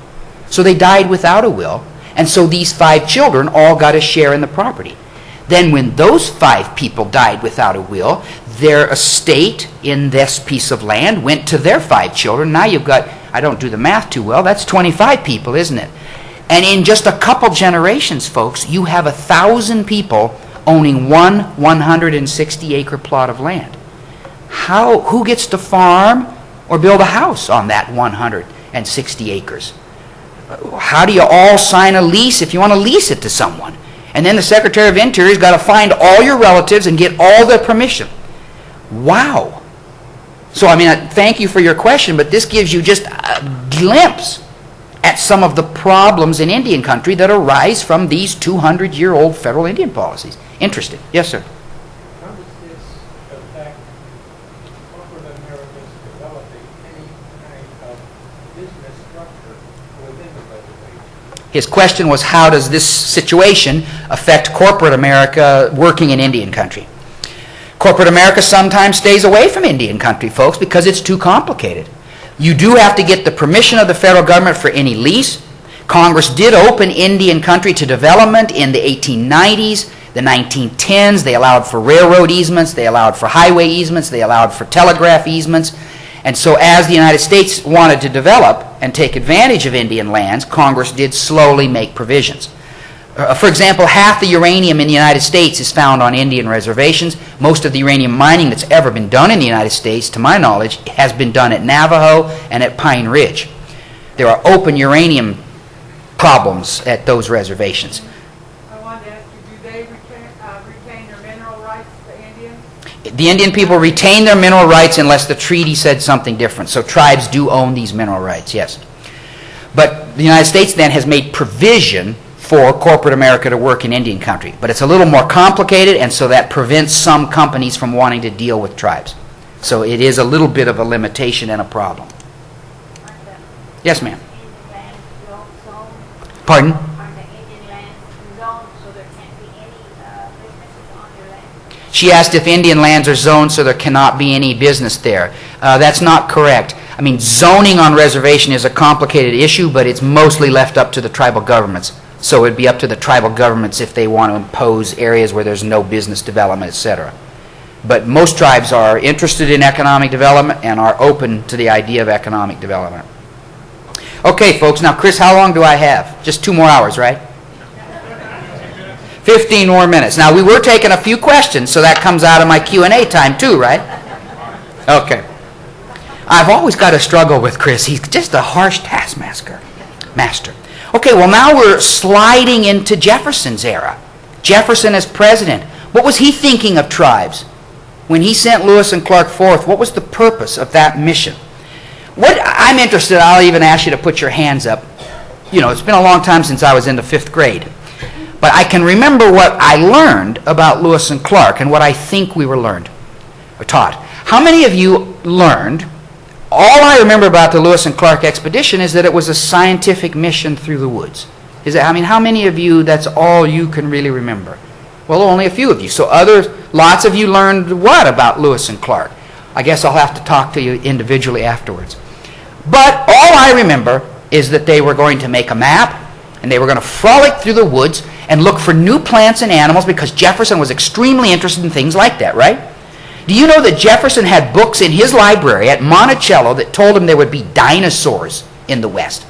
So they died without a will, and so these 5 children all got a share in the property. Then when those 5 people died without a will, their estate in this piece of land went to their 5 children. Now you've got, I don't do the math too well, that's 25 people, isn't it? And in just a couple generations, folks, you have 1,000 people owning one 160-acre plot of land. Who gets to farm or build a house on that 160 acres? How do you all sign a lease if you want to lease it to someone? And then the Secretary of Interior's got to find all your relatives and get all their permission. Wow. So, thank you for your question, but this gives you just a glimpse at some of the problems in Indian country that arise from these 200-year-old federal Indian policies. Interesting. Yes, sir.
How does this affect corporate America's developing any kind of business structure within the reservation?
His question was, how does this situation affect corporate America working in Indian country? Corporate America sometimes stays away from Indian country, folks, because it's too complicated. You do have to get the permission of the federal government for any lease. Congress did open Indian country to development in the 1890s, the 1910s. They allowed for railroad easements, they allowed for highway easements, they allowed for telegraph easements. And so as the United States wanted to develop and take advantage of Indian lands, Congress did slowly make provisions. For example, half the uranium in the United States is found on Indian reservations. Most of the uranium mining that's ever been done in the United States, to my knowledge, has been done at Navajo and at Pine Ridge. There are open uranium problems at those reservations.
I wanted to ask you, do they retain their mineral rights, the Indians?
The Indian people retain their mineral rights unless the treaty said something different. So tribes do own these mineral rights, yes. But the United States then has made provision for corporate America to work in Indian country. But it's a little more complicated, and so that prevents some companies from wanting to deal with tribes. So it is a little bit of a limitation and a problem. Yes, ma'am. Pardon?
Are the Indian lands zoned so there can't be any businesses on your land?
She asked if Indian lands are zoned so there cannot be any business there. That's not correct. I mean, zoning on reservation is a complicated issue, but it's mostly left up to the tribal governments. So it'd be up to the tribal governments if they want to impose areas where there's no business development, etc. But most tribes are interested in economic development and are open to the idea of economic development. Okay, folks, now, Chris, how long do I have? Just 2 more hours, right? 15 more minutes. Now, we were taking a few questions, so that comes out of my Q&A time too, right? Okay. I've always got to struggle with Chris. He's just a harsh taskmaster. Okay, well, now we're sliding into Jefferson's era. Jefferson as president. What was he thinking of tribes? When he sent Lewis and Clark forth, what was the purpose of that mission? What I'm interested, I'll even ask you to put your hands up. You know, it's been a long time since I was in the 5th grade. But I can remember what I learned about Lewis and Clark and what I think we were learned or taught. How many of you learned? All I remember about the Lewis and Clark expedition is that it was a scientific mission through the woods. How many of you, that's all you can really remember? Well, only a few of you. So lots of you learned what about Lewis and Clark? I guess I'll have to talk to you individually afterwards. But all I remember is that they were going to make a map, and they were going to frolic through the woods and look for new plants and animals, because Jefferson was extremely interested in things like that, right? Do you know that Jefferson had books in his library at Monticello that told him there would be dinosaurs in the West?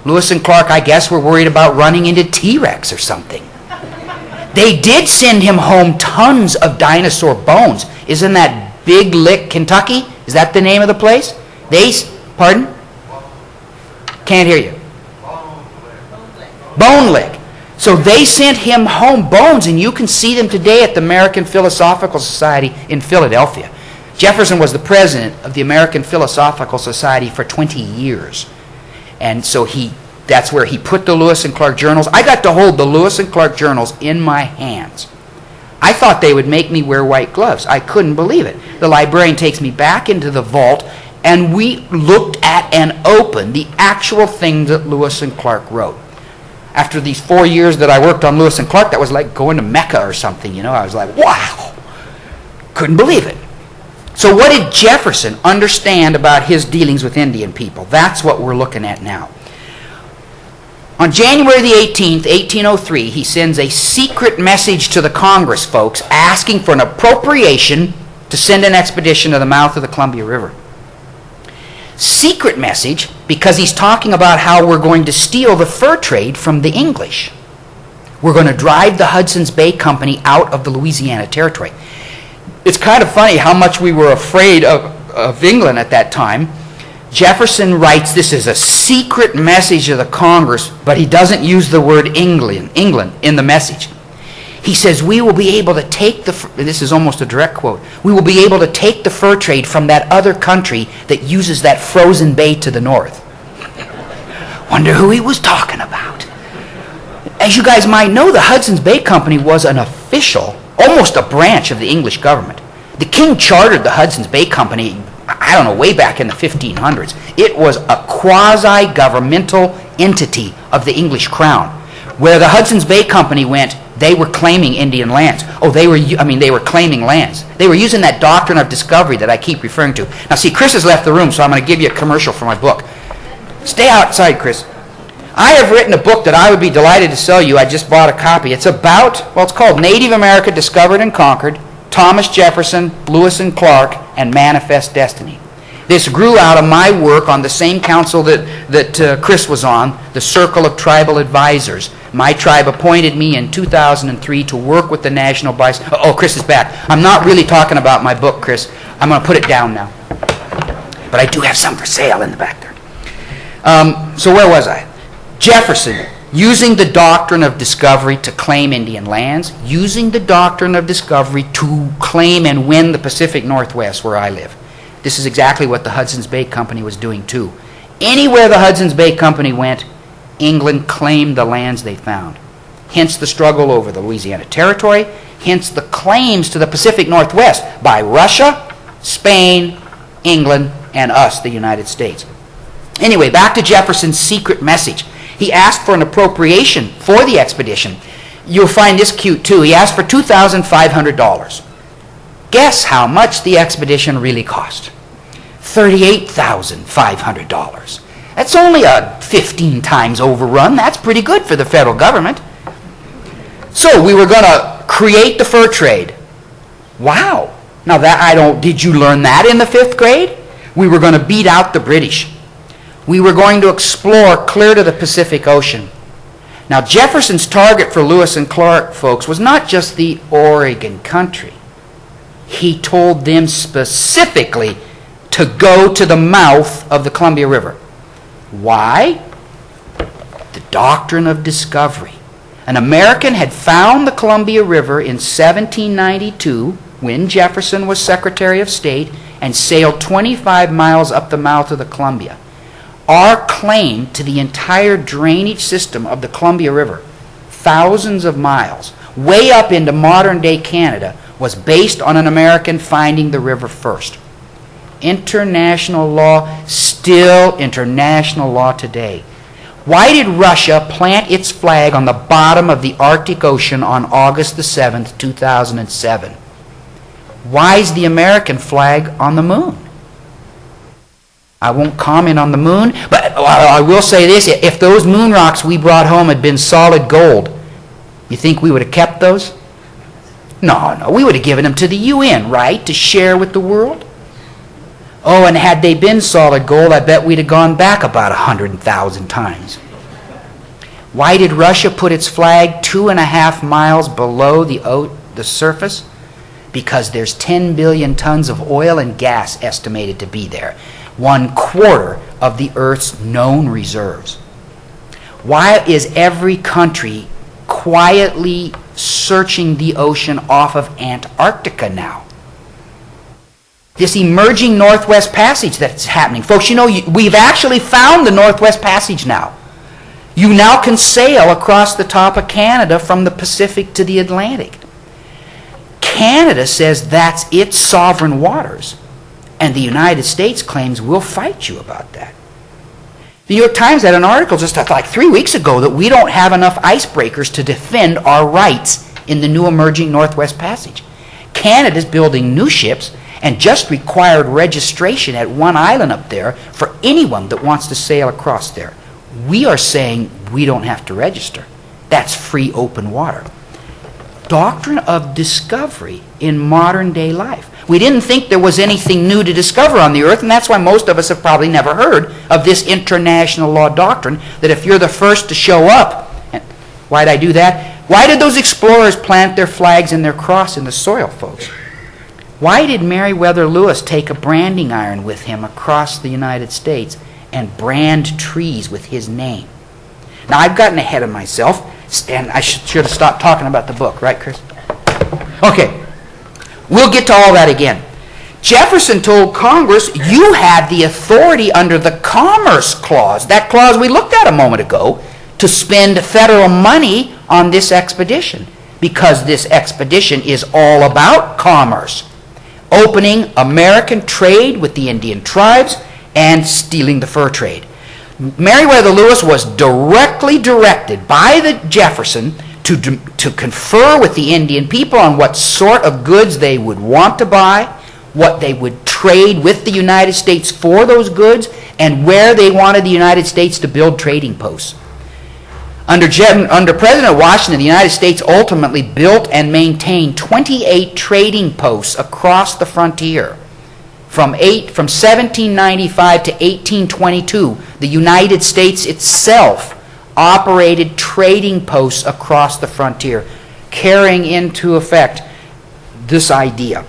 Lewis and Clark, I guess, were worried about running into T-Rex or something. They did send him home tons of dinosaur bones. Isn't that Big Lick, Kentucky? Is that the name of the place? Pardon? Can't hear you. Bone Lick. So they sent him home bones, and you can see them today at the American Philosophical Society in Philadelphia. Jefferson was the president of the American Philosophical Society for 20 years. And so that's where he put the Lewis and Clark journals. I got to hold the Lewis and Clark journals in my hands. I thought they would make me wear white gloves. I couldn't believe it. The librarian takes me back into the vault, and we looked at and opened the actual things that Lewis and Clark wrote. After these 4 years that I worked on Lewis and Clark, that was like going to Mecca or something, you know. I was like, wow! Couldn't believe it. So what did Jefferson understand about his dealings with Indian people? That's what we're looking at now. On January the 18th, 1803, he sends a secret message to the Congress folks asking for an appropriation to send an expedition to the mouth of the Columbia River. Secret message because he's talking about how we're going to steal the fur trade from the English. We're going to drive the Hudson's Bay Company out of the Louisiana Territory. It's kind of funny how much we were afraid of England at that time. Jefferson writes this is a secret message to the Congress, but he doesn't use the word England in the message. He says, we will be able to take this is almost a direct quote, we will be able to take the fur trade from that other country that uses that frozen bay to the north. Wonder who he was talking about. As you guys might know, the Hudson's Bay Company was an official, almost a branch of the English government. The king chartered the Hudson's Bay Company, I don't know, way back in the 1500s. It was a quasi-governmental entity of the English crown. Where the Hudson's Bay Company went, they were claiming Indian lands. They were claiming lands. They were using that doctrine of discovery that I keep referring to. Now, see, Chris has left the room, so I'm going to give you a commercial for my book. Stay outside, Chris. I have written a book that I would be delighted to sell you. I just bought a copy. It's it's called Native America Discovered and Conquered, Thomas Jefferson, Lewis and Clark, and Manifest Destiny. This grew out of my work on the same council that Chris was on, the Circle of Tribal Advisors. My tribe appointed me in 2003 to work with the National Bicycle. Oh, Chris is back. I'm not really talking about my book, Chris. I'm going to put it down now. But I do have some for sale in the back there. So where was I? Jefferson, using the doctrine of discovery to claim Indian lands, using the doctrine of discovery to claim and win the Pacific Northwest where I live. This is exactly what the Hudson's Bay Company was doing too. Anywhere the Hudson's Bay Company went, England claimed the lands they found. Hence the struggle over the Louisiana Territory, hence the claims to the Pacific Northwest by Russia, Spain, England, and us, the United States. Anyway, back to Jefferson's secret message. He asked for an appropriation for the expedition. You'll find this cute too. He asked for $2,500. Guess how much the expedition really cost? $38,500. That's only a 15 times overrun. That's pretty good for the federal government. So we were going to create the fur trade. Wow. Now did you learn that in the 5th grade? We were going to beat out the British. We were going to explore clear to the Pacific Ocean. Now Jefferson's target for Lewis and Clark, folks, was not just the Oregon country. He told them specifically to go to the mouth of the Columbia River. Why? The doctrine of discovery. An American had found the Columbia River in 1792 when Jefferson was Secretary of State and sailed 25 miles up the mouth of the Columbia. Our claim to the entire drainage system of the Columbia River, thousands of miles, way up into modern-day Canada, was based on an American finding the river first. International law, still international law today. Why did Russia plant its flag on the bottom of the Arctic Ocean on August the 7th, 2007? Why is the American flag on the moon? I won't comment on the moon, but I will say this. If those moon rocks we brought home had been solid gold, you think we would have kept those? No, we would have given them to the UN, right, to share with the world? Oh, and had they been solid gold, I bet we'd have gone back about 100,000 times. Why did Russia put its flag 2.5 miles below the surface? Because there's 10 billion tons of oil and gas estimated to be there, 1/4 of the Earth's known reserves. Why is every country quietly searching the ocean off of Antarctica now? This emerging Northwest Passage that's happening. Folks, you know, we've actually found the Northwest Passage now. You now can sail across the top of Canada from the Pacific to the Atlantic. Canada says that's its sovereign waters, and the United States claims we'll fight you about that. The New York Times had an article just like 3 weeks ago that we don't have enough icebreakers to defend our rights in the new emerging Northwest Passage. Canada's building new ships and just required registration at one island up there for anyone that wants to sail across there. We are saying we don't have to register. That's free open water. Doctrine of discovery in modern day life. We didn't think there was anything new to discover on the earth, and that's why most of us have probably never heard of this international law doctrine, that if you're the first to show up, and why'd I do that? Why did those explorers plant their flags and their cross in the soil, folks? Why did Meriwether Lewis take a branding iron with him across the United States and brand trees with his name? Now, I've gotten ahead of myself, and I should have stopped talking about the book, right, Chris? Okay, we'll get to all that again. Jefferson told Congress, you had the authority under the Commerce Clause, that clause we looked at a moment ago, to spend federal money on this expedition, because this expedition is all about commerce, opening American trade with the Indian tribes and stealing the fur trade. Meriwether Lewis was directly directed by the Jefferson to confer with the Indian people on what sort of goods they would want to buy, what they would trade with the United States for those goods, and where they wanted the United States to build trading posts. Under President Washington, the United States ultimately built and maintained 28 trading posts across the frontier. From 1795 to 1822, the United States itself operated trading posts across the frontier, carrying into effect this idea.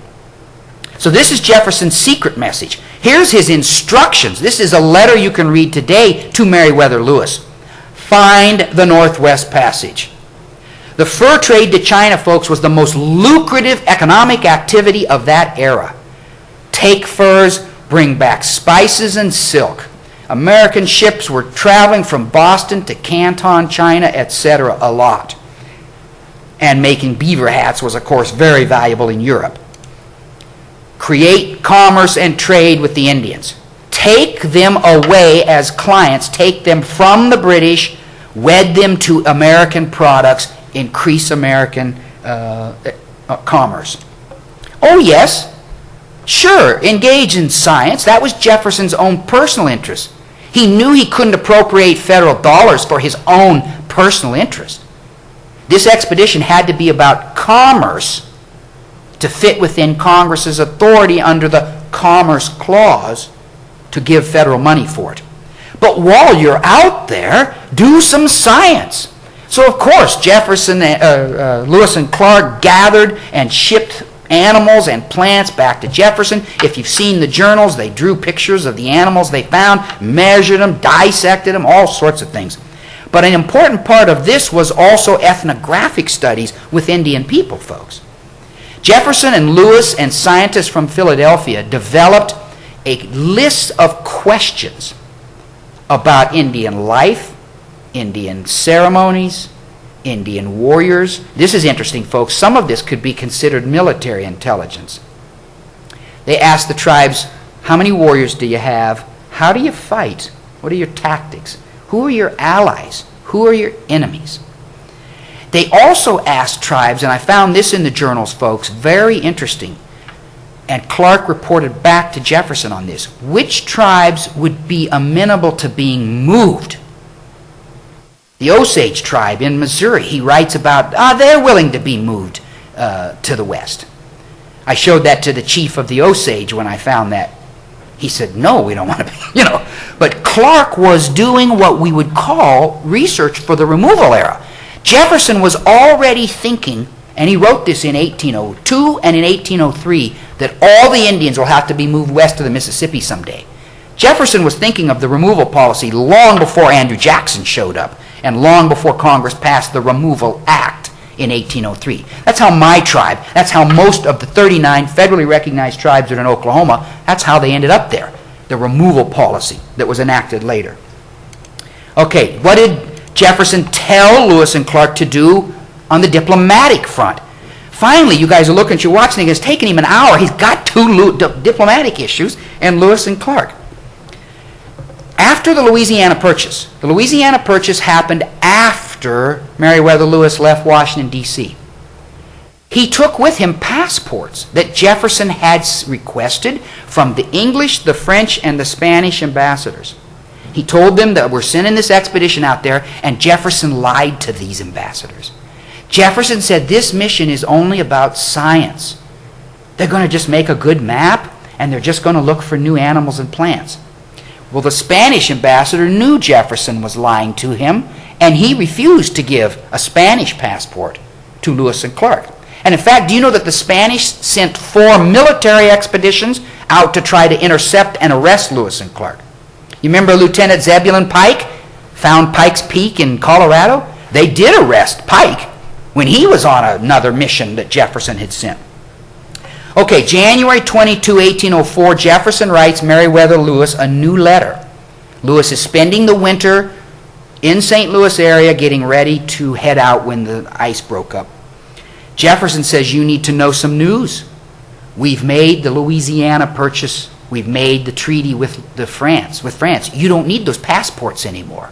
So this is Jefferson's secret message. Here's his instructions. This is a letter you can read today to Meriwether Lewis. Find the Northwest Passage. The fur trade to China, folks, was the most lucrative economic activity of that era. Take furs, bring back spices and silk. American ships were traveling from Boston to Canton, China, etc. a lot. And making beaver hats was, of course, very valuable in Europe. Create commerce and trade with the Indians. Take them away as clients. Take them from the British, wed them to American products, increase American commerce. Oh, yes. Sure, engage in science. That was Jefferson's own personal interest. He knew he couldn't appropriate federal dollars for his own personal interest. This expedition had to be about commerce to fit within Congress's authority under the Commerce Clause to give federal money for it. But while you're out there, do some science. So of course, Jefferson, Lewis and Clark gathered and shipped animals and plants back to Jefferson. If you've seen the journals, they drew pictures of the animals they found, measured them, dissected them, all sorts of things. But an important part of this was also ethnographic studies with Indian people, folks. Jefferson and Lewis and scientists from Philadelphia developed a list of questions about Indian life, Indian ceremonies, Indian warriors. This is interesting, folks. Some of this could be considered military intelligence. They asked the tribes, how many warriors do you have? How do you fight? What are your tactics? Who are your allies? Who are your enemies? They also asked tribes, and I found this in the journals, folks, very interesting, and Clark reported back to Jefferson on this, which tribes would be amenable to being moved. The Osage Tribe in Missouri, he writes about, they're willing to be moved to the west. I showed that to the chief of the Osage when I found that. He said, no, we don't want to be, But Clark was doing what we would call research for the removal era. Jefferson was already thinking, and he wrote this in 1802 and in 1803, that all the Indians will have to be moved west of the Mississippi someday. Jefferson was thinking of the removal policy long before Andrew Jackson showed up and long before Congress passed the Removal Act in 1803. That's how my tribe, that's how most of the 39 federally recognized tribes that are in Oklahoma, that's how they ended up there, the removal policy that was enacted later. Okay, what did Jefferson tell Lewis and Clark to do on the diplomatic front? Finally, you guys are looking at your watch thinking, it's taken him an hour. He's got two diplomatic issues and Lewis and Clark. After the Louisiana Purchase happened after Meriwether Lewis left Washington, D.C. He took with him passports that Jefferson had requested from the English, the French, and the Spanish ambassadors. He told them that we're sending this expedition out there, and Jefferson lied to these ambassadors. Jefferson said this mission is only about science. They're going to just make a good map, and they're just going to look for new animals and plants. Well, the Spanish ambassador knew Jefferson was lying to him, and he refused to give a Spanish passport to Lewis and Clark. And in fact, do you know that the Spanish sent 4 military expeditions out to try to intercept and arrest Lewis and Clark? You remember Lieutenant Zebulon Pike found Pike's Peak in Colorado? They did arrest Pike when he was on another mission that Jefferson had sent. Okay, January 22, 1804, Jefferson writes Meriwether Lewis a new letter. Lewis is spending the winter in St. Louis area getting ready to head out when the ice broke up. Jefferson says, you need to know some news. We've made the Louisiana Purchase. We've made the treaty with France. You don't need those passports anymore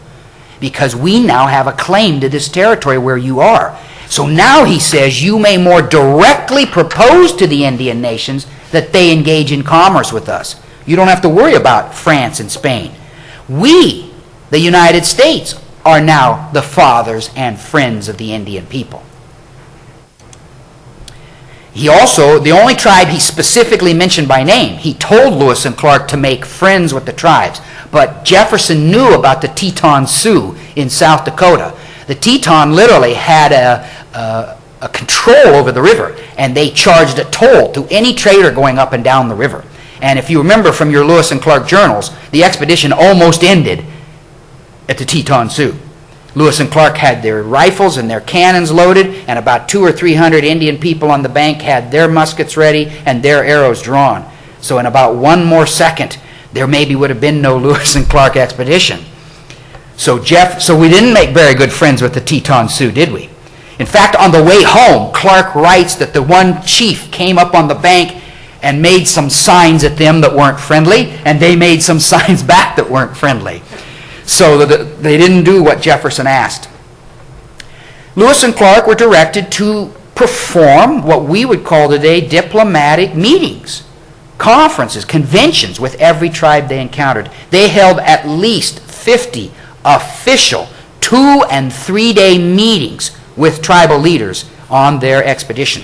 because we now have a claim to this territory where you are. So now he says you may more directly propose to the Indian nations that they engage in commerce with us. You don't have to worry about France and Spain. We, the United States, are now the fathers and friends of the Indian people. He also, the only tribe he specifically mentioned by name, he told Lewis and Clark to make friends with the tribes. But Jefferson knew about the Teton Sioux in South Dakota. The Teton literally had a control over the river, and they charged a toll to any trader going up and down the river. And if you remember from your Lewis and Clark journals, the expedition almost ended at the Teton Sioux. Lewis and Clark had their rifles and their cannons loaded, and about 200 or 300 Indian people on the bank had their muskets ready and their arrows drawn. So in about one more second, there maybe would have been no Lewis and Clark expedition. So we didn't make very good friends with the Teton Sioux, did we? In fact, on the way home, Clark writes that the one chief came up on the bank and made some signs at them that weren't friendly, and they made some signs back that weren't friendly. So they didn't do what Jefferson asked. Lewis and Clark were directed to perform what we would call today diplomatic meetings, conferences, conventions with every tribe they encountered. They held at least 50 official 2- and 3-day meetings with tribal leaders on their expedition.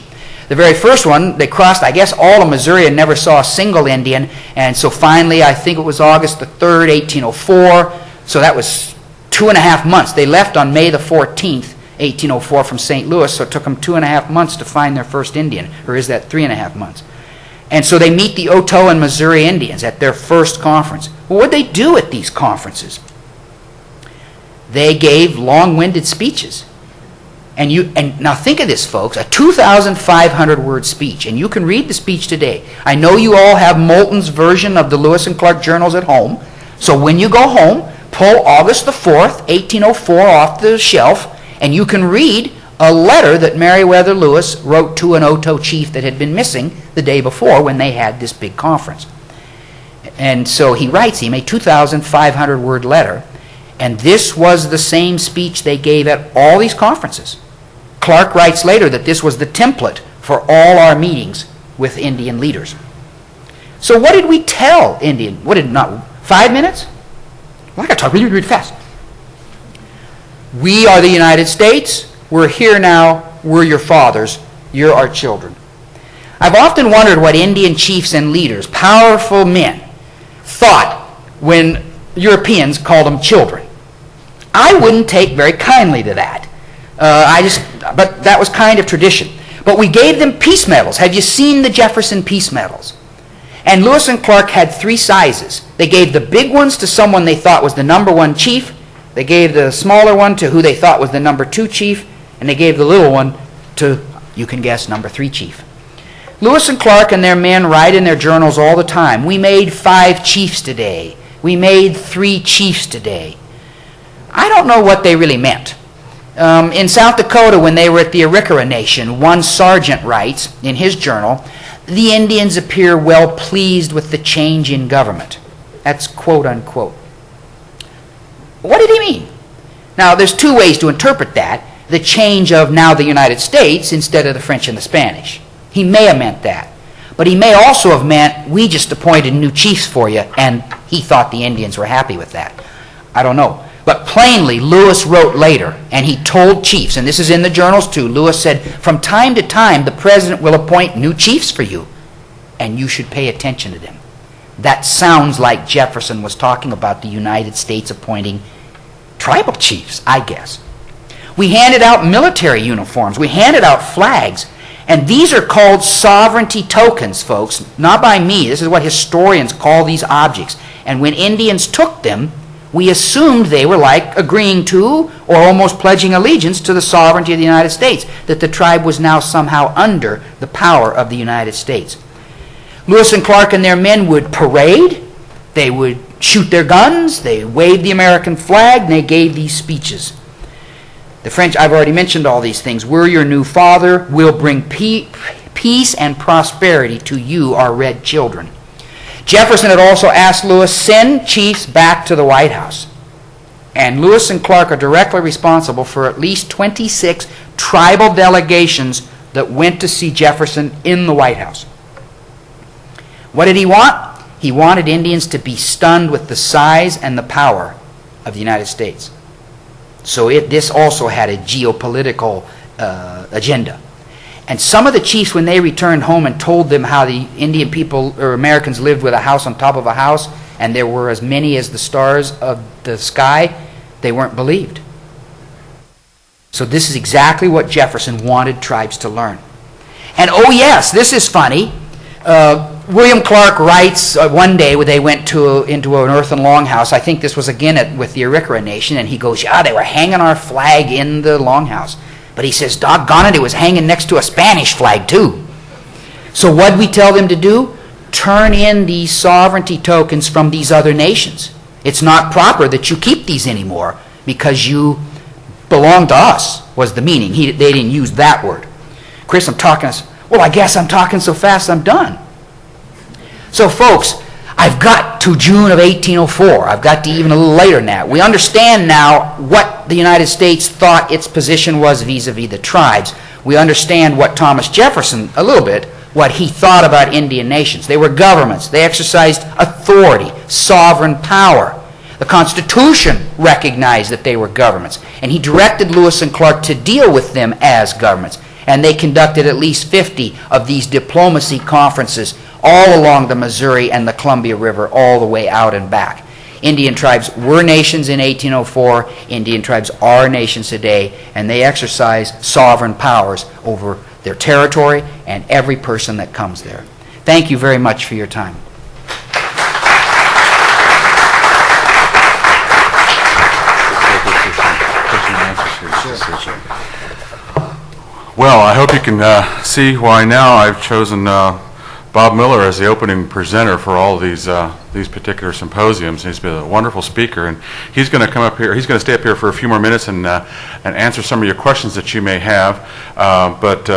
The very first one, they crossed, I guess, all of Missouri and never saw a single Indian. And so finally, I think it was August the 3rd, 1804. So that was 2.5 months. They left on May the 14th, 1804 from St. Louis, so it took them 2.5 months to find their first Indian. Or is that 3.5 months? And so they meet the Otoe and Missouri Indians at their first conference. Well, what did they do at these conferences? They gave long-winded speeches. And now think of this, folks, a 2,500-word speech, and you can read the speech today. I know you all have Moulton's version of the Lewis and Clark journals at home, so when you go home, pull August the 4th, 1804 off the shelf, and you can read a letter that Meriwether Lewis wrote to an Otoe chief that had been missing the day before when they had this big conference. And so he writes him a 2,500-word letter, and this was the same speech they gave at all these conferences. Clark writes later that this was the template for all our meetings with Indian leaders. So what did we tell Indian? 5 minutes? Well, I got to talk really, really fast. We are the United States. We're here now. We're your fathers. You're our children. I've often wondered what Indian chiefs and leaders, powerful men, thought when Europeans called them children. I wouldn't take very kindly to that. But that was kind of tradition. But we gave them peace medals. Have you seen the Jefferson peace medals? And Lewis and Clark had 3 sizes. They gave the big ones to someone they thought was the number 1 chief. They gave the smaller one to who they thought was the number 2 chief. And they gave the little one to, you can guess, number 3 chief. Lewis and Clark and their men write in their journals all the time, we made 5 chiefs today. We made 3 chiefs today. I don't know what they really meant. In South Dakota, when they were at the Arikara Nation, one sergeant writes in his journal, the Indians appear well pleased with the change in government. That's quote unquote. What did he mean? Now, there's 2 ways to interpret that. The change of now the United States instead of the French and the Spanish. He may have meant that. But he may also have meant, we just appointed new chiefs for you, and he thought the Indians were happy with that. I don't know. But plainly, Lewis wrote later, and he told chiefs, and this is in the journals too, Lewis said, from time to time, the president will appoint new chiefs for you, and you should pay attention to them. That sounds like Jefferson was talking about the United States appointing tribal chiefs, I guess. We handed out military uniforms. We handed out flags. And these are called sovereignty tokens, folks. Not by me. This is what historians call these objects. And when Indians took them, we assumed they were like agreeing to or almost pledging allegiance to the sovereignty of the United States, that the tribe was now somehow under the power of the United States. Lewis and Clark and their men would parade. They would shoot their guns. They waved the American flag, and they gave these speeches. The French, I've already mentioned all these things. We're your new father. We'll bring peace and prosperity to you, our red children. Jefferson had also asked Lewis, send chiefs back to the White House. And Lewis and Clark are directly responsible for at least 26 tribal delegations that went to see Jefferson in the White House. What did he want? He wanted Indians to be stunned with the size and the power of the United States. So this also had a geopolitical agenda. And some of the chiefs, when they returned home and told them how the Indian people or Americans lived with a house on top of a house, and there were as many as the stars of the sky, they weren't believed. So this is exactly what Jefferson wanted tribes to learn. And oh yes, this is funny. William Clark writes one day when they went into an earthen longhouse. I think this was again with the Arikara Nation, and he goes, yeah, they were hanging our flag in the longhouse. But he says, doggone it, it was hanging next to a Spanish flag too. So what did we tell them to do? Turn in these sovereignty tokens from these other nations. It's not proper that you keep these anymore because you belong to us, was the meaning. They didn't use that word. Chris, I guess I'm talking so fast I'm done. So folks, I've got to June of 1804. I've got to even a little later than that. We understand now what the United States thought its position was vis-a-vis the tribes. We understand what Thomas Jefferson, a little bit, what he thought about Indian nations. They were governments. They exercised authority, sovereign power. The Constitution recognized that they were governments, and he directed Lewis and Clark to deal with them as governments. And they conducted at least 50 of these diplomacy conferences all along the Missouri and the Columbia River, all the way out and back. Indian tribes were nations in 1804. Indian tribes are nations today, and they exercise sovereign powers over their territory and every person that comes there. Thank you very much for your time.
Well, I hope you can see why now I've chosen Bob Miller as the opening presenter for all these particular symposiums. He's been a wonderful speaker, and he's going to come up here. He's going to stay up here for a few more minutes and answer some of your questions that you may have. But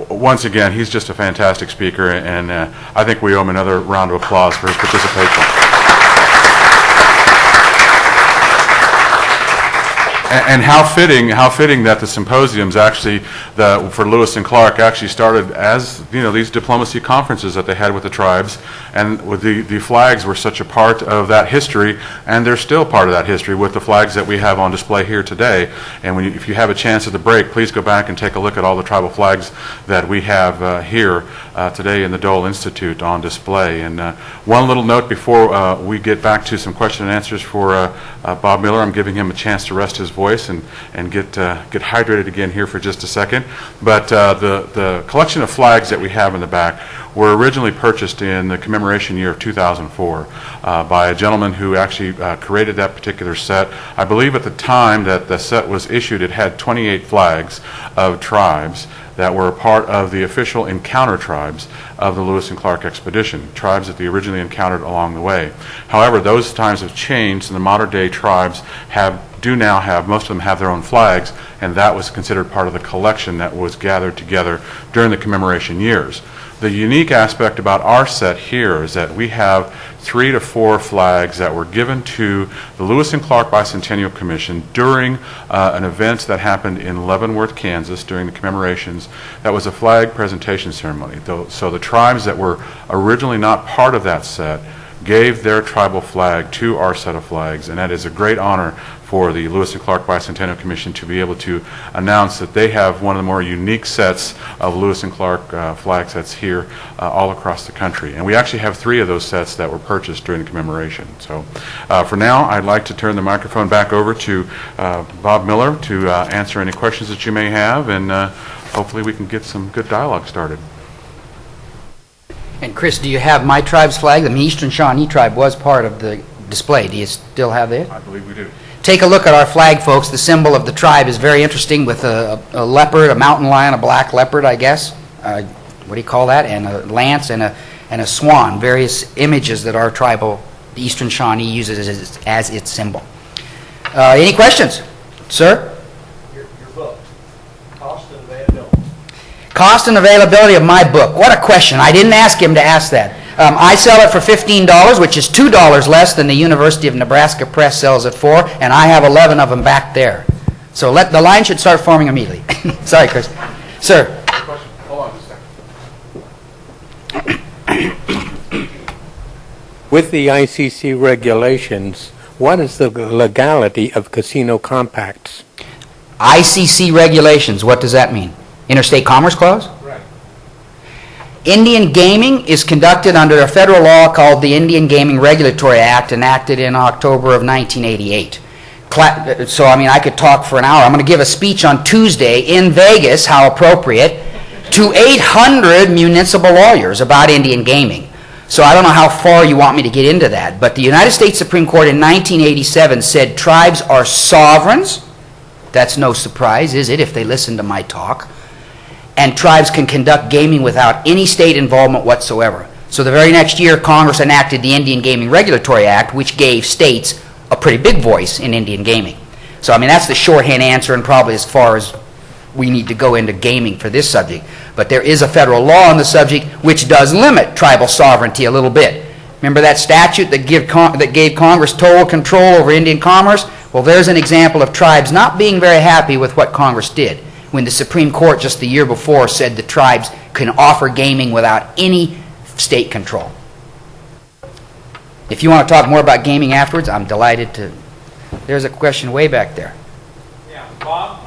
once again, he's just a fantastic speaker, and I think we owe him another round of applause for his participation. And how fitting that the symposiums actually, for Lewis and Clark, actually started as, these diplomacy conferences that they had with the tribes, and with the flags were such a part of that history, and they're still part of that history with the flags that we have on display here today. And if you have a chance at the break, please go back and take a look at all the tribal flags that we have here today in the Dole Institute on display. And one little note before we get back to some question and answers for Bob Miller. I'm giving him a chance to rest his voice and get hydrated again here for just a second. But the collection of flags that we have in the back were originally purchased in the commemoration year of 2004 by a gentleman who actually created that particular set. I believe at the time that the set was issued, it had 28 flags of tribes that were a part of the official encounter tribes of the Lewis and Clark expedition, tribes that they originally encountered along the way. However, those times have changed, and the modern day tribes do now have, most of them have their own flags, and that was considered part of the collection that was gathered together during the commemoration years. The unique aspect about our set here is that we have 3 to 4 flags that were given to the Lewis and Clark Bicentennial Commission during an event that happened in Leavenworth, Kansas during the commemorations. That was a flag presentation ceremony. So the tribes that were originally not part of that set gave their tribal flag to our set of flags, and that is a great honor for the Lewis and Clark Bicentennial Commission to be able to announce that they have one of the more unique sets of Lewis and Clark flag sets here all across the country. And we actually have 3 of those sets that were purchased during the commemoration. So for now, I'd like to turn the microphone back over to Bob Miller to answer any questions that you may have, and hopefully we can get some good dialogue started.
And Chris, do you have my tribe's flag? The Eastern Shawnee tribe was part of the display. Do you still have it?
I believe we do.
Take a look at our flag, folks. The symbol of the tribe is very interesting, with a leopard, a mountain lion, a black leopard, I guess. What do you call that? And a lance and a swan. Various images that our tribal, the Eastern Shawnee, uses as its symbol. Any questions? Sir?
Your book, cost and availability.
Cost and availability of my book. What a question. I didn't ask him to ask that. I sell it for $15, which is $2 less than the University of Nebraska Press sells it for, and I have 11 of them back there. So the line should start forming immediately. Sorry, Chris. Sir.
Question. Hold on just a second.
With the ICC regulations, what is the legality of casino compacts?
ICC regulations, what does that mean? Interstate Commerce Clause?
Right.
Indian gaming is conducted under a federal law called the Indian Gaming Regulatory Act, enacted in October of 1988. So, I could talk for an hour. I'm going to give a speech on Tuesday in Vegas, how appropriate, to 800 municipal lawyers about Indian gaming. So I don't know how far you want me to get into that, but the United States Supreme Court in 1987 said tribes are sovereigns. That's no surprise, is it, if they listen to my talk? And tribes can conduct gaming without any state involvement whatsoever. So the very next year, Congress enacted the Indian Gaming Regulatory Act, which gave states a pretty big voice in Indian gaming. So, that's the shorthand answer, and probably as far as we need to go into gaming for this subject. But there is a federal law on the subject which does limit tribal sovereignty a little bit. Remember that statute that gave Congress total control over Indian commerce? Well, there's an example of tribes not being very happy with what Congress did. when the Supreme Court just the year before said the tribes can offer gaming without any state control. If you want to talk more about gaming afterwards, I'm delighted to. There's a question way back there.
Yeah, Bob,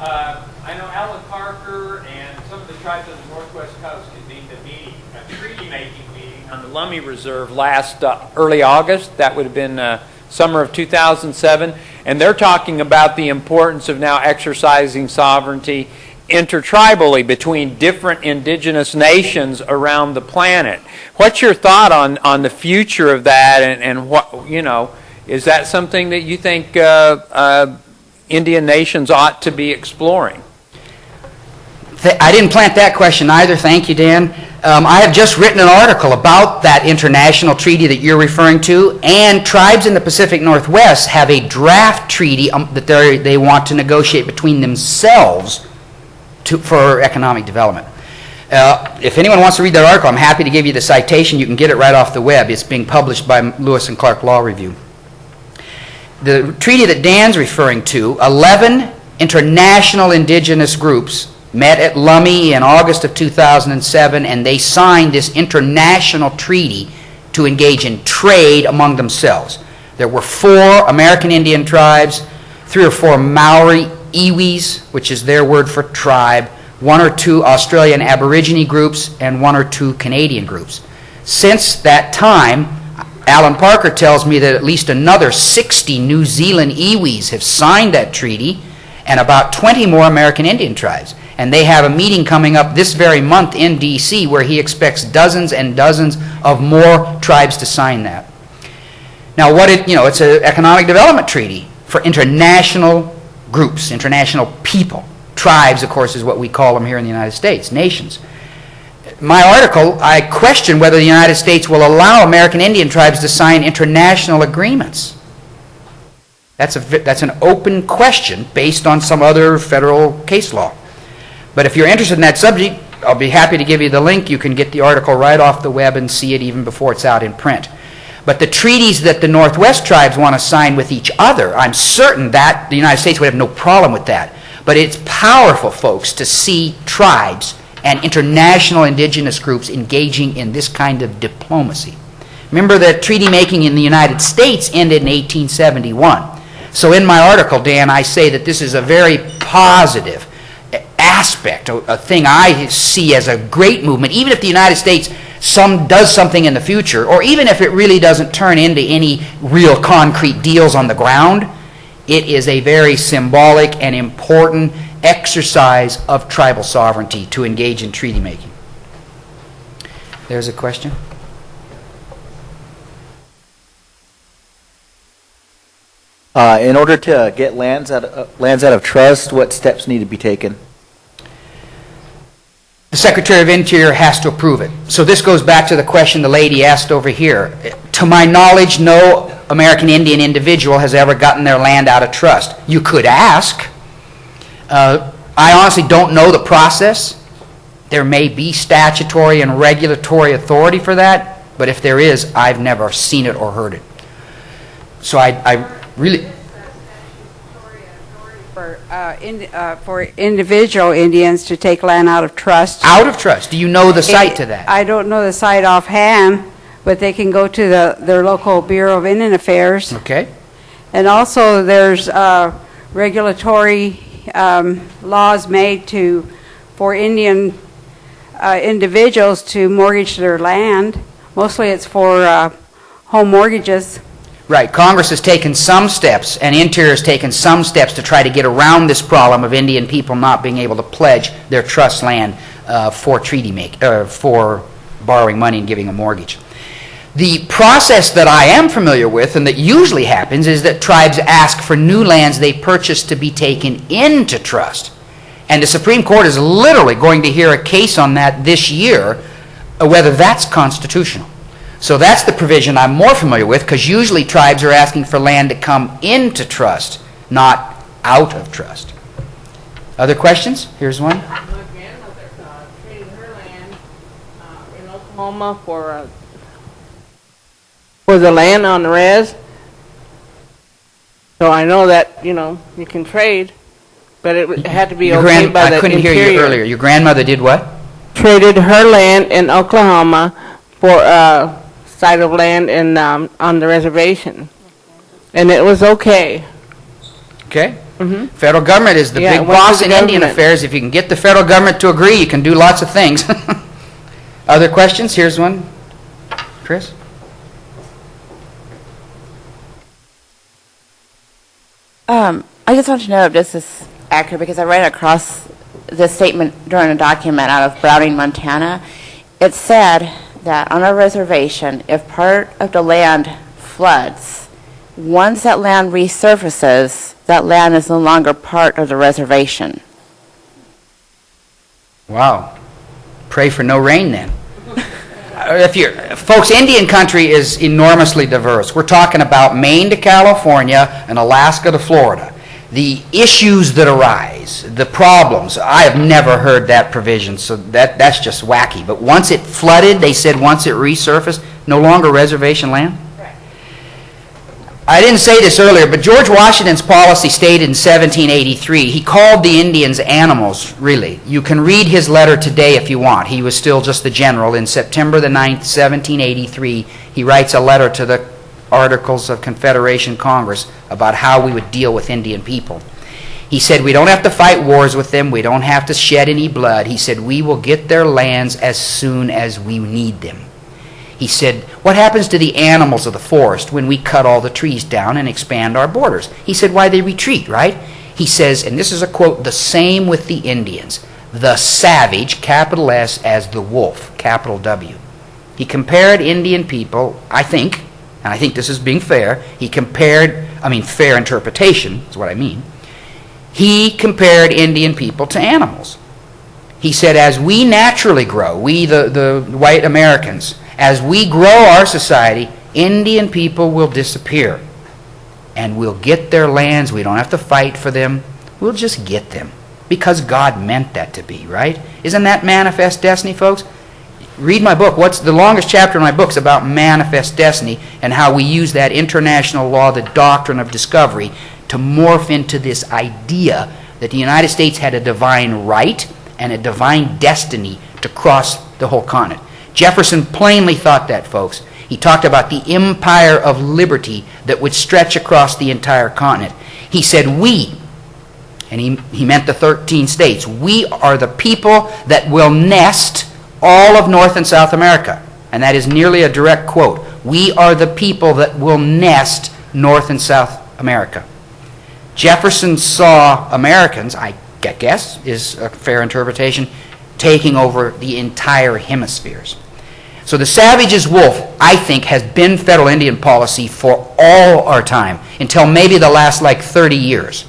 I know Alan Parker and some of the tribes of the Northwest Coast convened a treaty-making meeting on the Lummi Reserve last early August. That would have been summer of 2007. And they're talking about the importance of now exercising sovereignty intertribally between different indigenous nations around the planet. What's your thought on the future of that, and what, you know, is that something that you think Indian nations ought to be exploring?
I didn't plant that question either. Thank you, Dan. I have just written an article about that international treaty that you're referring to, and tribes in the Pacific Northwest have a draft treaty that they want to negotiate between themselves for economic development. If anyone wants to read that article, I'm happy to give you the citation. You can get it right off the web. It's being published by Lewis and Clark Law Review. The treaty that Dan's referring to, 11 international indigenous groups met at Lummi in August of 2007, and they signed this international treaty to engage in trade among themselves. There were 4 American Indian tribes, 3 or 4 Maori iwis, which is their word for tribe, 1 or 2 Australian Aborigine groups, and 1 or 2 Canadian groups. Since that time, Alan Parker tells me that at least another 60 New Zealand iwis have signed that treaty, and about 20 more American Indian tribes. And they have a meeting coming up this very month in D.C. where he expects dozens and dozens of more tribes to sign that. Now, it's an economic development treaty for international groups, international people. Tribes, of course, is what we call them here in the United States, nations. My article, I question whether the United States will allow American Indian tribes to sign international agreements. That's an open question based on some other federal case law. But if you're interested in that subject, I'll be happy to give you the link. You can get the article right off the web and see it even before it's out in print. But the treaties that the Northwest tribes want to sign with each other, I'm certain that the United States would have no problem with that. But it's powerful, folks, to see tribes and international indigenous groups engaging in this kind of diplomacy. Remember that treaty making in the United States ended in 1871. So in my article, Dan, I say that this is a very positive aspect, a thing I see as a great movement, even if the United States does something in the future, or even if it really doesn't turn into any real concrete deals on the ground. It is a very symbolic and important exercise of tribal sovereignty to engage in treaty making. There's a question.
In order to get lands out of trust, what steps need to be taken?
The Secretary of Interior has to approve it. So this goes back to the question the lady asked over here. To my knowledge, no American Indian individual has ever gotten their land out of trust. You could ask. I honestly don't know the process. There may be statutory and regulatory authority for that, but if there is, I've never seen it or heard it. So I really...
For individual Indians to take land out of trust.
Out of trust. Do you know the site to that?
I don't know the site offhand, but they can go to their local Bureau of Indian Affairs.
Okay.
And also there's regulatory laws made for Indian individuals to mortgage their land. Mostly it's for home mortgages.
Right. Congress has taken some steps, and Interior has taken some steps to try to get around this problem of Indian people not being able to pledge their trust land for borrowing money and giving a mortgage. The process that I am familiar with, and that usually happens, is that tribes ask for new lands they purchase to be taken into trust. And the Supreme Court is literally going to hear a case on that this year, whether that's constitutional. So that's the provision I'm more familiar with, because usually tribes are asking for land to come into trust, not out of trust. Other questions? Here's one.
My grandmother traded her land in Oklahoma for the land on the res. So I know that, you can trade. but it had to be
Your
okay by the
I couldn't hear you earlier. Your grandmother did what?
Traded her land in Oklahoma for a site of land in, on the reservation. And it was okay.
Okay. Federal government is the
Yeah,
big
it went to
boss
the
in Indian
government.
affairs. If you can get the federal government to agree, you can do lots of things. Other questions? Here's one. Chris?
I just want to know if this is accurate because I ran across this statement during a document out of Browning, Montana. It said that on a reservation, if part of the land floods, once that land resurfaces, that land is no longer part of the reservation.
Wow. Pray for no rain then. Folks, Indian country is enormously diverse. We're talking about Maine to California and Alaska to Florida. The issues that arise, the problems, I have never heard that provision, so that's just wacky. But once it flooded, they said once it resurfaced, no longer reservation land? I didn't say this earlier, but George Washington's policy stated in 1783, he called the Indians animals, really. You can read his letter today if you want. He was still just the general. In September the 9th, 1783, he writes a letter to the Articles of Confederation Congress about how we would deal with Indian people. He said, we don't have to fight wars with them. We don't have to shed any blood. He said, we will get their lands as soon as we need them. He said, what happens to the animals of the forest when we cut all the trees down and expand our borders? He said, why, they retreat, right? He says, and this is a quote, the same with the Indians. The savage, capital S, as the wolf, capital W. He compared Indian people, I think, and I think this is being fair, fair interpretation is what I mean. He compared Indian people to animals. He said, as we naturally grow, we the white Americans, as we grow our society, Indian people will disappear. And we'll get their lands. We don't have to fight for them. We'll just get them. Because God meant that to be, right? Isn't that manifest destiny, folks? Read my book. What's the longest chapter in my book is about manifest destiny and how we use that international law, the doctrine of discovery, to morph into this idea that the United States had a divine right and a divine destiny to cross the whole continent. Jefferson plainly thought that, folks. He talked about the empire of liberty that would stretch across the entire continent. He said, we, and he meant the 13 states, we are the people that will nest all of North and South America. And that is nearly a direct quote. We are the people that will nest North and South America. Jefferson saw Americans, I guess is a fair interpretation, taking over the entire hemispheres. So the savage is wolf, I think, has been federal Indian policy for all our time, until maybe the last 30 years.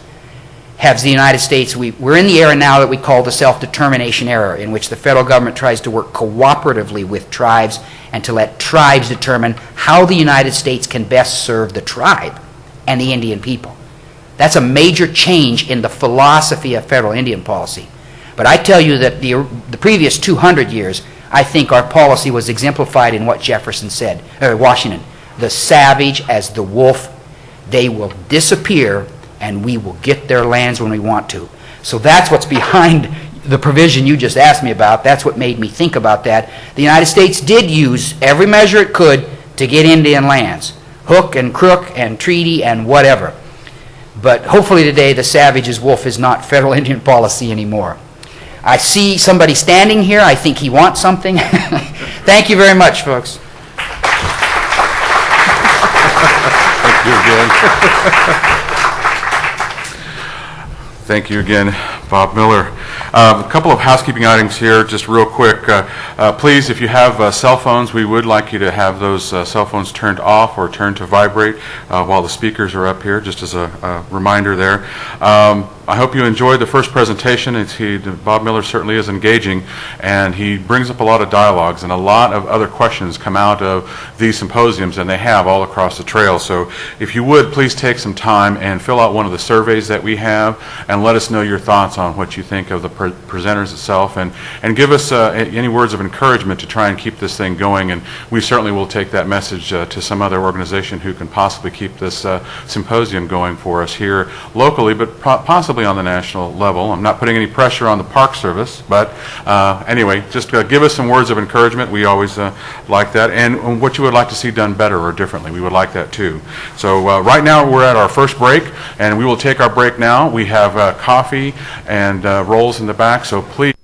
Has the United States, we're in the era now that we call the self-determination era, in which the federal government tries to work cooperatively with tribes and to let tribes determine how the United States can best serve the tribe and the Indian people. That's a major change in the philosophy of federal Indian policy. But I tell you that the previous 200 years, I think our policy was exemplified in what Jefferson said, or Washington. The savage as the wolf, they will disappear and we will get their lands when we want to. So that's what's behind the provision you just asked me about. That's what made me think about that. The United States did use every measure it could to get Indian lands. Hook and crook and treaty and whatever. But hopefully today the savage as wolf is not federal Indian policy anymore. I see somebody standing here. I think he wants something. Thank you very much, folks.
Thank you again. Thank you again, Bob Miller. A couple of housekeeping items here, just real quick. Please, if you have cell phones, we would like you to have those cell phones turned off or turned to vibrate while the speakers are up here, just as a reminder there. I hope you enjoyed the first presentation. Bob Miller certainly is engaging, and he brings up a lot of dialogues, and a lot of other questions come out of these symposiums, and they have all across the trail. So if you would, please take some time and fill out one of the surveys that we have, and let us know your thoughts on what you think of the presenters itself, and give us any words of encouragement to try and keep this thing going. And we certainly will take that message to some other organization who can possibly keep this symposium going for us here locally, but possibly hopefully on the national level. I'm not putting any pressure on the Park Service, but anyway, just give us some words of encouragement. We always like that. And what you would like to see done better or differently, we would like that too. So right now we're at our first break, and we will take our break now. We have coffee and rolls in the back, so please.